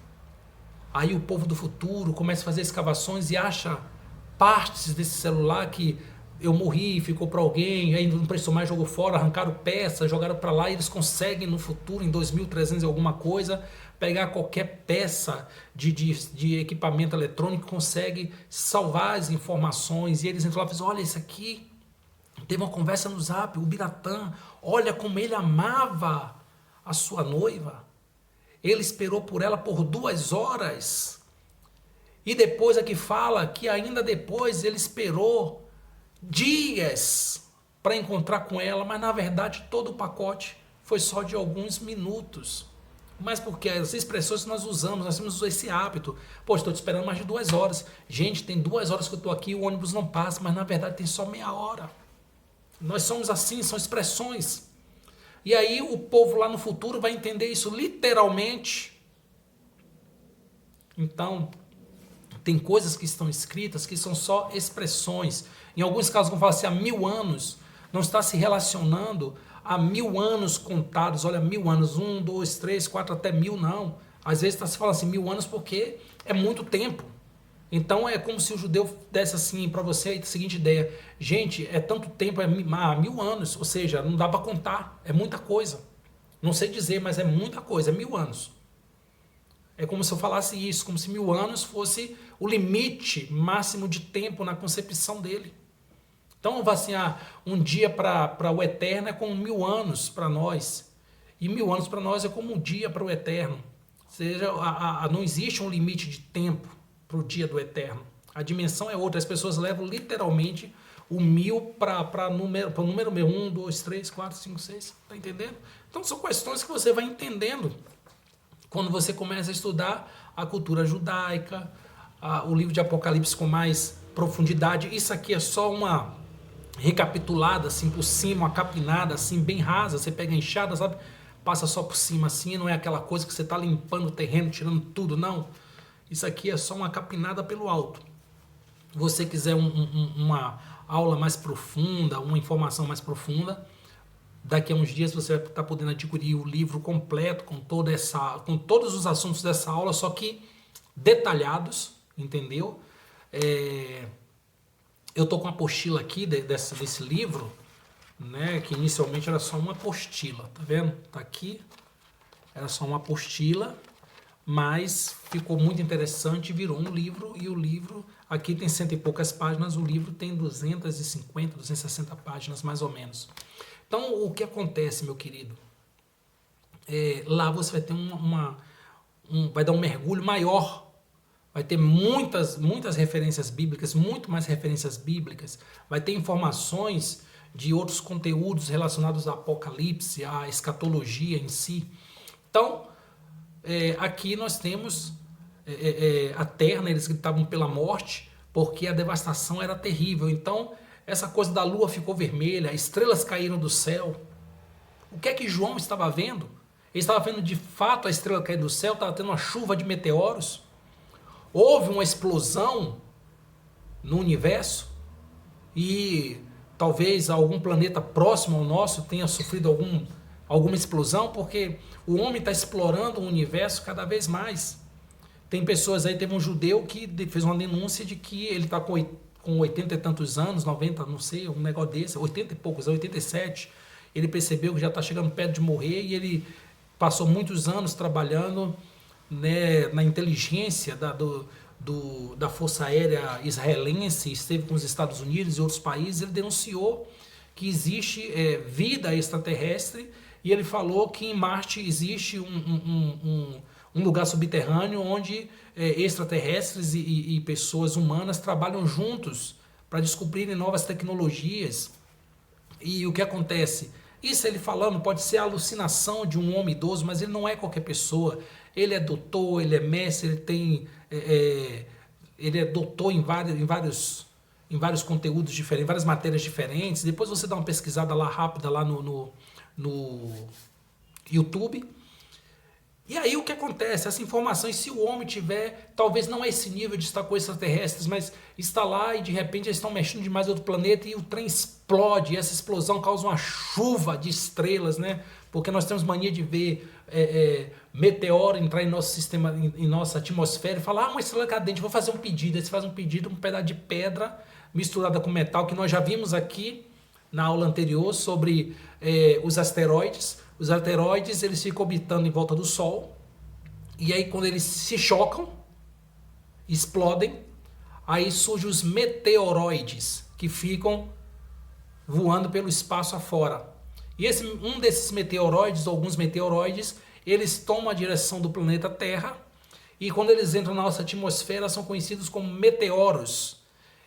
A: Aí o povo do futuro começa a fazer escavações e acha partes desse celular que eu morri, ficou para alguém, aí não prestou mais, jogou fora, arrancaram peças, jogaram para lá, e eles conseguem no futuro, em 2300 e alguma coisa, pegar qualquer peça de equipamento eletrônico, consegue salvar as informações, e eles entram lá e dizem: olha, isso aqui, teve uma conversa no Zap, o Biratã, olha como ele amava a sua noiva, ele esperou por ela por 2 horas, e depois aqui fala que ainda depois ele esperou dias para encontrar com ela, mas na verdade todo o pacote foi só de alguns minutos. Mas porque as expressões que nós usamos, nós temos esse hábito: pô, estou te esperando mais de 2 horas. Gente, tem 2 horas que eu estou aqui, o ônibus não passa, mas na verdade tem só meia hora. Nós somos assim, são expressões. E aí o povo lá no futuro vai entender isso literalmente. Então, tem coisas que estão escritas que são só expressões. Em alguns casos, como fala assim, há 1000 anos, não está se relacionando a 1000 anos contados. Olha, 1000 anos, 1, 2, 3, 4, até 1000, não. Às vezes está se falando assim, 1000 anos, porque é muito tempo. Então é como se o judeu desse assim para você a seguinte ideia: gente, é tanto tempo, é 1000 anos, ou seja, não dá para contar, é muita coisa. Não sei dizer, mas é muita coisa, é 1000 anos. É como se eu falasse isso, como se 1000 anos fosse o limite máximo de tempo na concepção dele. Então, assim, um dia para o eterno é como 1000 anos para nós. E 1000 anos para nós é como um dia para o eterno. Ou seja, não existe um limite de tempo para o dia do eterno. A dimensão é outra. As pessoas levam literalmente o 1000 para o número 1, 2, 3, 4, 5, 6. Está entendendo? Então, são questões que você vai entendendo quando você começa a estudar a cultura judaica, o livro de Apocalipse com mais profundidade. Isso aqui é só uma recapitulada assim por cima, uma capinada assim bem rasa. Você pega a enxada, sabe? Passa só por cima assim, não é aquela coisa que você está limpando o terreno, tirando tudo, não. Isso aqui é só uma capinada pelo alto. Se você quiser uma aula mais profunda, uma informação mais profunda, daqui a uns dias você vai estar podendo adquirir o livro completo com todos os assuntos dessa aula, só que detalhados, entendeu? Eu estou com a apostila aqui desse livro, né, que inicialmente era só uma apostila, tá vendo? Tá aqui, era só uma apostila, mas ficou muito interessante e virou um livro, e o livro aqui tem 100 e poucas páginas, o livro tem 250, 260 páginas mais ou menos. Então, o que acontece, meu querido? Lá você vai ter vai dar um mergulho maior, vai ter muitas referências bíblicas, muito mais referências bíblicas, vai ter informações de outros conteúdos relacionados ao Apocalipse, à escatologia em si. Então, aqui nós temos a terra, né, eles gritavam pela morte, porque a devastação era terrível. Então, essa coisa da lua ficou vermelha, estrelas caíram do céu. O que é que João estava vendo? Ele estava vendo de fato a estrela cair do céu, estava tendo uma chuva de meteoros. Houve uma explosão no universo e talvez algum planeta próximo ao nosso tenha sofrido alguma explosão, porque o homem está explorando o universo cada vez mais. Tem pessoas aí, teve um judeu que fez uma denúncia de que ele está com 80 e tantos anos, 90, não sei, um negócio desse, 80 e poucos, 87. Ele percebeu que já está chegando perto de morrer e ele passou muitos anos trabalhando, né, na inteligência da Força Aérea Israelense, esteve com os Estados Unidos e outros países. Ele denunciou que existe vida extraterrestre e ele falou que em Marte existe um lugar subterrâneo onde extraterrestres e pessoas humanas trabalham juntos para descobrirem novas tecnologias. E o que acontece? Isso ele falando pode ser a alucinação de um homem idoso, mas ele não é qualquer pessoa. Ele é doutor, ele é mestre, ele tem, ele é doutor em vários conteúdos diferentes, em várias matérias diferentes. Depois você dá uma pesquisada lá rápida lá no YouTube. E aí o que acontece? Essa informação, e se o homem tiver, talvez não é esse nível de estar com extraterrestres, mas está lá e de repente eles estão mexendo demais em outro planeta e o trem explode, e essa explosão causa uma chuva de estrelas, né? Porque nós temos mania de ver meteoro entrar em nosso sistema, em nossa atmosfera e falar, uma estrela cadente, vou fazer um pedido. Aí você faz um pedido, um pedaço de pedra misturada com metal, que nós já vimos aqui na aula anterior sobre os asteroides. Os asteroides, eles ficam orbitando em volta do Sol, e aí quando eles se chocam, explodem, aí surgem os meteoroides, que ficam voando pelo espaço afora. E um desses meteoroides, ou alguns meteoroides, eles tomam a direção do planeta Terra, e quando eles entram na nossa atmosfera, são conhecidos como meteoros.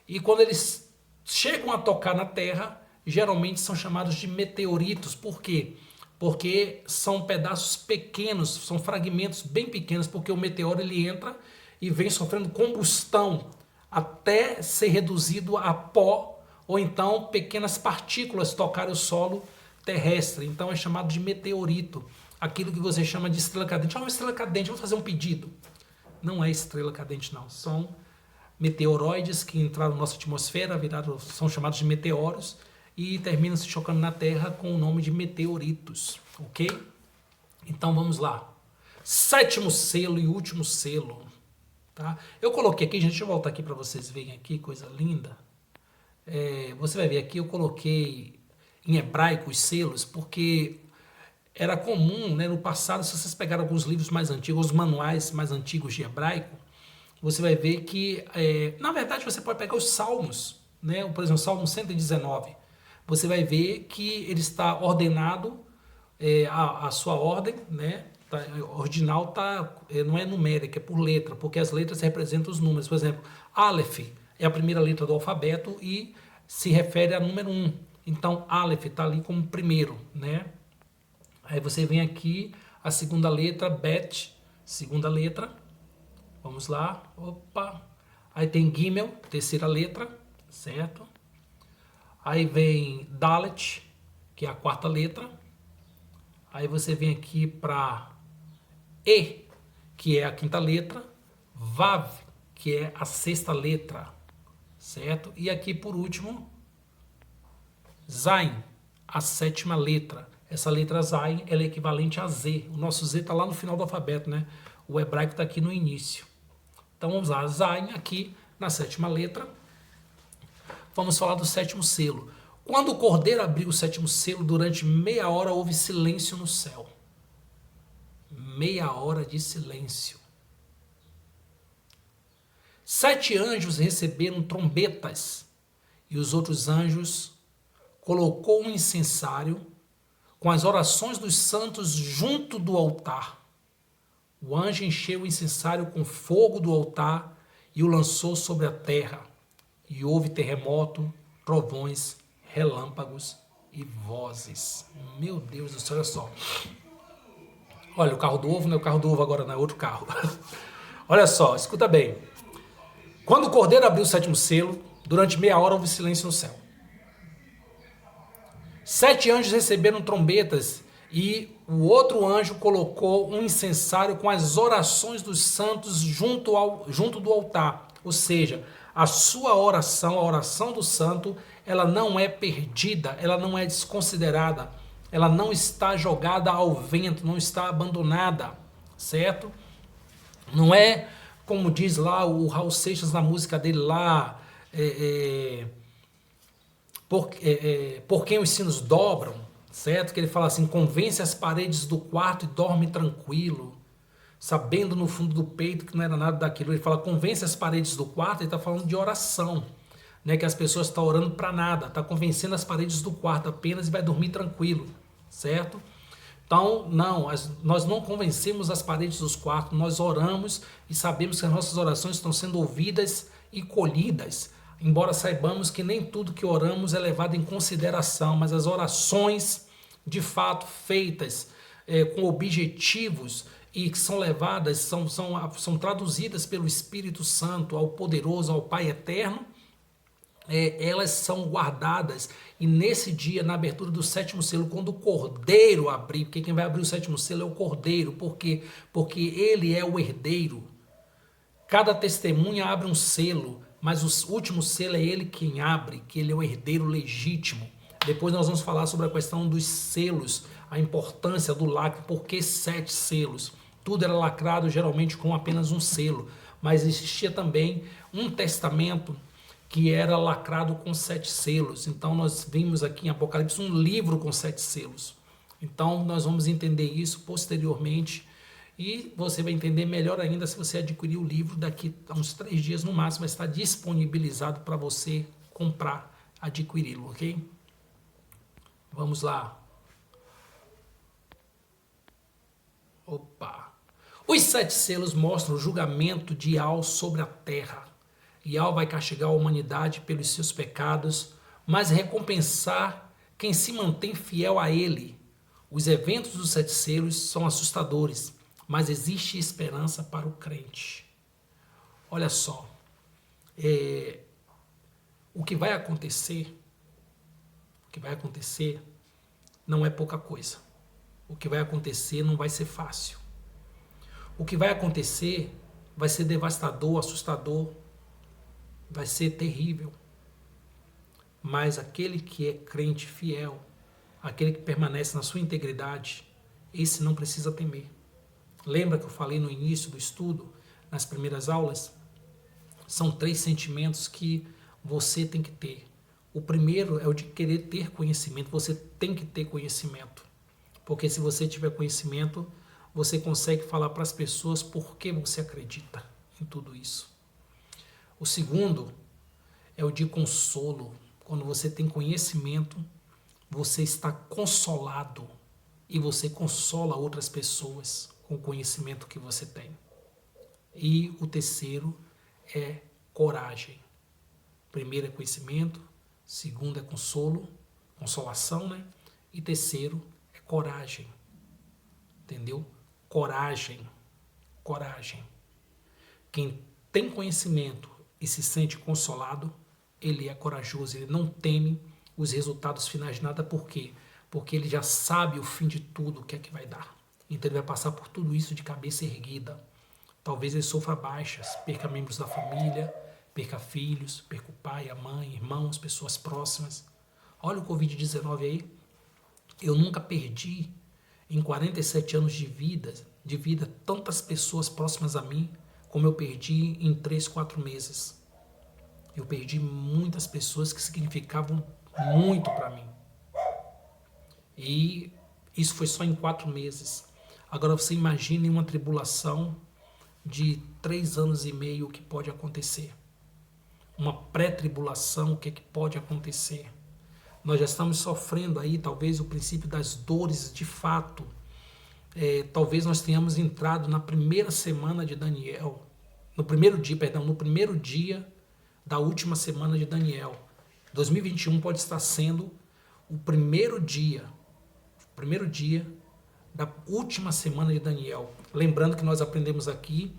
A: E quando eles chegam a tocar na Terra, geralmente são chamados de meteoritos. Por quê? Porque são pedaços pequenos, são fragmentos bem pequenos, porque o meteoro ele entra e vem sofrendo combustão até ser reduzido a pó, ou então pequenas partículas tocarem o solo terrestre. Então é chamado de meteorito. Aquilo que você chama de estrela cadente. Uma estrela cadente, vou fazer um pedido. Não é estrela cadente, não. São meteoroides que entraram na nossa atmosfera, são chamados de meteoros, e terminam se chocando na Terra com o nome de meteoritos, ok? Então vamos lá. Sétimo selo e último selo, tá? Eu coloquei aqui, gente, deixa eu voltar aqui para vocês verem aqui, coisa linda. Você vai ver aqui, eu coloquei em hebraico os selos, porque era comum, né, no passado, se vocês pegarem alguns livros mais antigos, os manuais mais antigos de hebraico, você vai ver que, na verdade, você pode pegar os salmos, né? Por exemplo, o Salmo 119. Você vai ver que ele está ordenado, a sua ordem, né? Ordinal não é numérica, é por letra, porque as letras representam os números. Por exemplo, Aleph é a primeira letra do alfabeto e se refere a número 1. Então, Aleph está ali como primeiro, né? Aí você vem aqui, a segunda letra, Bet, segunda letra. Vamos lá, opa. Aí tem Gimel, terceira letra, certo? Aí vem Dalet, que é a quarta letra. Aí você vem aqui para E, que é a quinta letra. Vav, que é a sexta letra, certo? E aqui por último, Zain, a sétima letra. Essa letra Zain, ela é equivalente a Z. O nosso Z está lá no final do alfabeto, né? O hebraico está aqui no início. Então vamos lá, Zain aqui na sétima letra. Vamos falar do sétimo selo. Quando o cordeiro abriu o sétimo selo, durante meia hora houve silêncio no céu. Meia hora de silêncio. 7 anjos receberam trombetas, e os outros anjos colocou um incensário com as orações dos santos junto do altar. O anjo encheu o incensário com fogo do altar e o lançou sobre a terra. E houve terremoto, trovões, relâmpagos e vozes. Meu Deus do céu, olha só. Olha, o carro do ovo, não é o carro do ovo agora, não é outro carro. Olha só, escuta bem. Quando o cordeiro abriu o sétimo selo, durante meia hora houve silêncio no céu. 7 anjos receberam trombetas e o outro anjo colocou um incensário com as orações dos santos junto do altar. Ou seja, a sua oração, a oração do santo, ela não é perdida, ela não é desconsiderada, ela não está jogada ao vento, não está abandonada, certo? Não é como diz lá o Raul Seixas na música dele lá, por quem os sinos dobram, certo? Que ele fala assim, convence as paredes do quarto e dorme tranquilo, sabendo no fundo do peito que não era nada daquilo. Ele fala, convence as paredes do quarto, ele está falando de oração, né? Que as pessoas estão orando para nada, está convencendo as paredes do quarto apenas e vai dormir tranquilo, certo? Então, não, nós não convencemos as paredes dos quartos, nós oramos e sabemos que as nossas orações estão sendo ouvidas e colhidas, embora saibamos que nem tudo que oramos é levado em consideração, mas as orações, de fato, feitas com objetivos e que são levadas, são traduzidas pelo Espírito Santo ao poderoso, ao Pai eterno, elas são guardadas, e nesse dia, na abertura do sétimo selo, quando o cordeiro abrir, porque quem vai abrir o sétimo selo é o cordeiro, porque ele é o herdeiro. Cada testemunha abre um selo, mas o último selo é ele quem abre, que ele é o herdeiro legítimo. Depois nós vamos falar sobre a questão dos selos, a importância do lacre, por que 7 selos. Tudo era lacrado geralmente com apenas um selo, mas existia também um testamento que era lacrado com 7 selos. Então nós vimos aqui em Apocalipse um livro com 7 selos. Então nós vamos entender isso posteriormente e você vai entender melhor ainda se você adquirir o livro. Daqui a uns 3 dias no máximo vai estar disponibilizado para você comprar, adquiri-lo, ok? Vamos lá. Opa! Os 7 selos mostram o julgamento de Al sobre a terra. Yahweh vai castigar a humanidade pelos seus pecados, mas recompensar quem se mantém fiel a ele. Os eventos dos 7 selos são assustadores, mas existe esperança para o crente. Olha só, o que vai acontecer não é pouca coisa. O que vai acontecer não vai ser fácil. O que vai acontecer vai ser devastador, assustador, vai ser terrível, mas aquele que é crente fiel, aquele que permanece na sua integridade, esse não precisa temer. Lembra que eu falei no início do estudo, nas primeiras aulas? São 3 sentimentos que você tem que ter. O primeiro é o de querer ter conhecimento, você tem que ter conhecimento, porque se você tiver conhecimento, você consegue falar para as pessoas por que você acredita em tudo isso. O segundo é o de consolo. Quando você tem conhecimento, você está consolado e você consola outras pessoas com o conhecimento que você tem. E o terceiro é coragem. Primeiro é conhecimento, segundo é consolo, consolação, né? E terceiro é coragem. Entendeu? Coragem. Coragem. Quem tem conhecimento e se sente consolado, ele é corajoso, ele não teme os resultados finais de nada. Por quê? Porque ele já sabe o fim de tudo, o que é que vai dar. Então ele vai passar por tudo isso de cabeça erguida. Talvez ele sofra baixas, perca membros da família, perca filhos, perca o pai, a mãe, irmãos, pessoas próximas. Olha o Covid-19 aí. Eu nunca perdi, em 47 anos de vida, tantas pessoas próximas a mim, como eu perdi em 3, 4 meses. Eu perdi muitas pessoas que significavam muito para mim. E isso foi só em 4 meses. Agora você imagine uma tribulação de 3 anos e meio, o que pode acontecer. Uma pré-tribulação, o que pode acontecer. Nós já estamos sofrendo aí, talvez, o princípio das dores de fato. Talvez nós tenhamos entrado na primeira semana de Daniel, no primeiro dia da última semana de Daniel. 2021 pode estar sendo o primeiro dia da última semana de Daniel. Lembrando que nós aprendemos aqui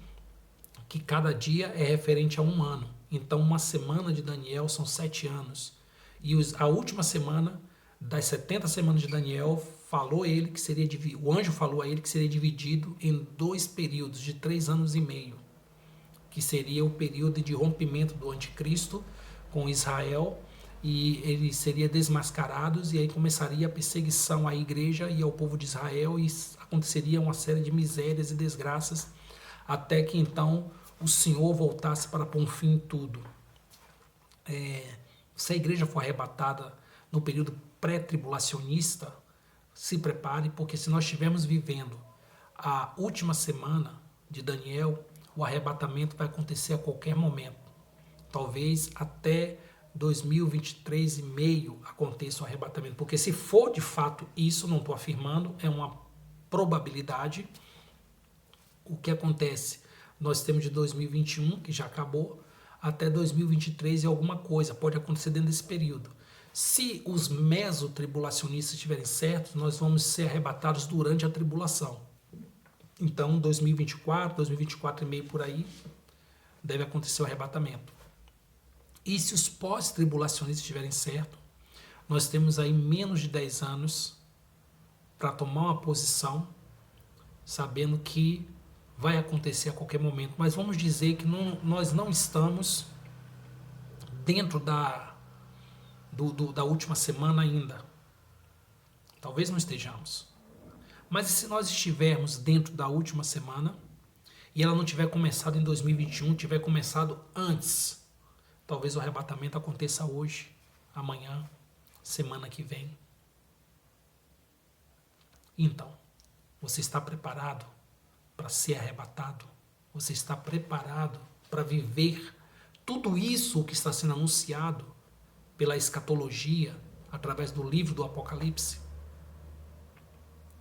A: que cada dia é referente a um ano. Então, uma semana de Daniel são 7 anos. E a última semana das 70 semanas de Daniel, o anjo falou a ele que seria dividido em 2 períodos de 3 anos e meio, que seria o período de rompimento do anticristo com Israel, e ele seria desmascarado, e aí começaria a perseguição à igreja e ao povo de Israel, e aconteceria uma série de misérias e desgraças, até que então o Senhor voltasse para pôr um fim em tudo. Se a igreja for arrebatada no período pré-tribulacionista, se prepare, porque se nós estivermos vivendo a última semana de Daniel, o arrebatamento vai acontecer a qualquer momento. Talvez até 2023 e meio aconteça o arrebatamento, porque se for de fato isso, não estou afirmando, é uma probabilidade. O que acontece? Nós temos de 2021, que já acabou, até 2023 e alguma coisa, pode acontecer dentro desse período. Se os mesotribulacionistas estiverem certos, nós vamos ser arrebatados durante a tribulação. Então, 2024 e meio por aí, deve acontecer o arrebatamento. E se os pós-tribulacionistas estiverem certos, nós temos aí menos de 10 anos para tomar uma posição, sabendo que vai acontecer a qualquer momento. Mas vamos dizer que nós não estamos dentro da última semana ainda. Talvez não estejamos. Mas e se nós estivermos dentro da última semana e ela não tiver começado em 2021, tiver começado antes, talvez o arrebatamento aconteça hoje, amanhã, semana que vem. Então, você está preparado para ser arrebatado? Você está preparado para viver tudo isso que está sendo anunciado pela escatologia através do livro do Apocalipse?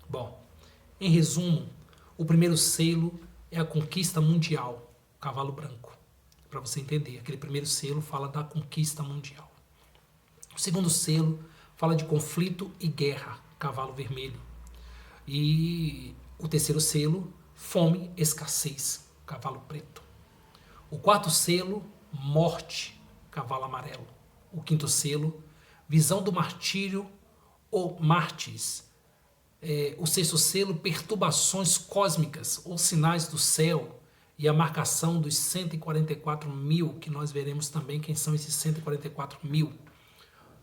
A: Bom, em resumo, o primeiro selo é a conquista mundial, cavalo branco. Para você entender, aquele primeiro selo fala da conquista mundial. O segundo selo fala de conflito e guerra, cavalo vermelho. E o terceiro selo, fome, escassez, cavalo preto. O quarto selo, morte, cavalo amarelo. O quinto selo, visão do martírio ou mártires. O sexto selo, perturbações cósmicas ou sinais do céu, e a marcação dos 144 mil, que nós veremos também quem são esses 144 mil.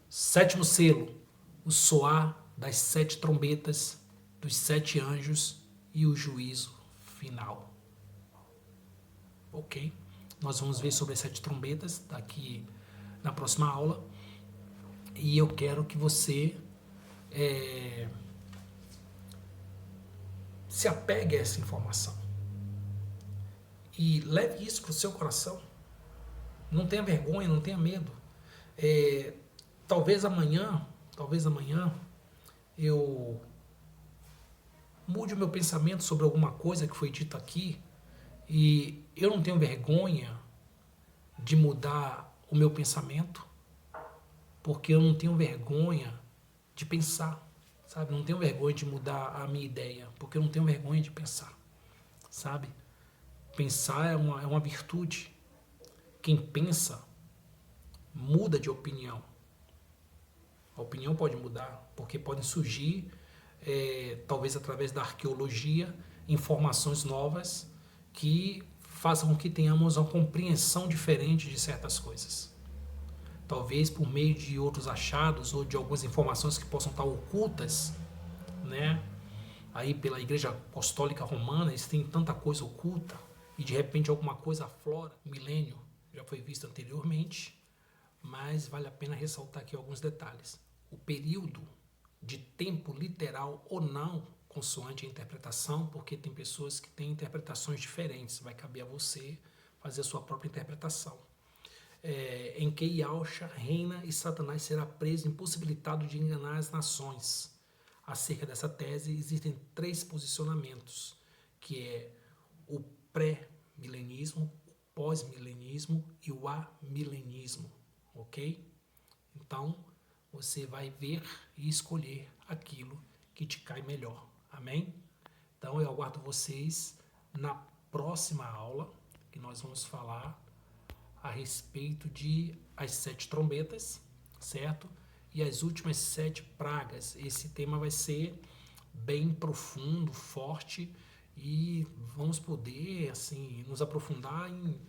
A: Sétimo selo, o soar das 7 trombetas, dos 7 anjos e o juízo final. Ok? Nós vamos ver sobre as 7 trombetas daqui na próxima aula. E eu quero que você se apegue a essa informação. E leve isso para o seu coração. Não tenha vergonha, não tenha medo. Talvez amanhã eu mude o meu pensamento sobre alguma coisa que foi dita aqui, e eu não tenho vergonha de mudar o meu pensamento, porque eu não tenho vergonha de pensar, sabe? Não tenho vergonha de mudar a minha ideia, porque eu não tenho vergonha de pensar, sabe? Pensar é uma virtude. Quem pensa muda de opinião. A opinião pode mudar, porque podem surgir, talvez através da arqueologia, informações novas que façam com que tenhamos uma compreensão diferente de certas coisas. Talvez por meio de outros achados ou de algumas informações que possam estar ocultas, né? Aí pela Igreja Apostólica Romana, eles têm tanta coisa oculta, e de repente alguma coisa aflora. O milênio já foi visto anteriormente, mas vale a pena ressaltar aqui alguns detalhes. O período de tempo literal ou não, consoante a interpretação, porque tem pessoas que têm interpretações diferentes, vai caber a você fazer a sua própria interpretação. Em que Yahusha reina e Satanás será preso, impossibilitado de enganar as nações. Acerca dessa tese existem 3 posicionamentos, que é o pré-milenismo, o pós-milenismo e o amilenismo, ok? Então, você vai ver e escolher aquilo que te cai melhor, amém? Então, eu aguardo vocês na próxima aula, que nós vamos falar a respeito de as 7 trombetas, certo? E as últimas 7 pragas. Esse tema vai ser bem profundo, forte, e vamos poder assim nos aprofundar em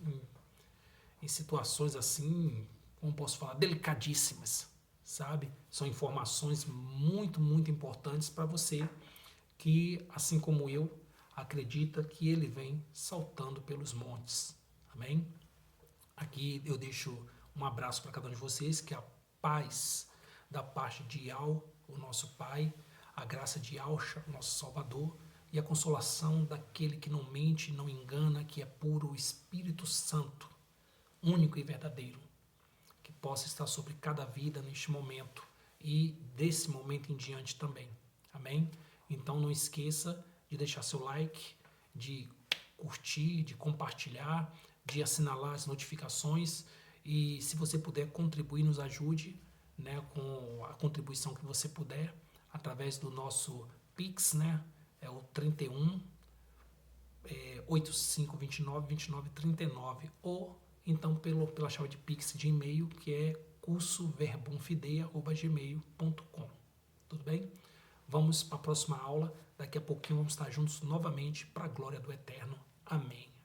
A: situações assim, como posso falar, delicadíssimas, sabe? São informações muito, muito importantes para você que, assim como eu, acredita que ele vem saltando pelos montes. Amém? Aqui eu deixo um abraço para cada um de vocês, que a paz da parte de Yahweh, o nosso Pai, a graça de Yahshua, nosso Salvador, e a consolação daquele que não mente, não engana, que é puro, o Espírito Santo, único e verdadeiro, que possa estar sobre cada vida neste momento e desse momento em diante também. Amém? Então não esqueça de deixar seu like, de curtir, de compartilhar, de assinalar as notificações, e se você puder contribuir, nos ajude, né, com a contribuição que você puder, através do nosso Pix, né, é o 31 8529 2939, ou então pela chave de Pix de e-mail, que é cursoverbumfidei@gmail.com. Tudo bem? Vamos para a próxima aula. Daqui a pouquinho vamos estar juntos novamente para a glória do Eterno. Amém.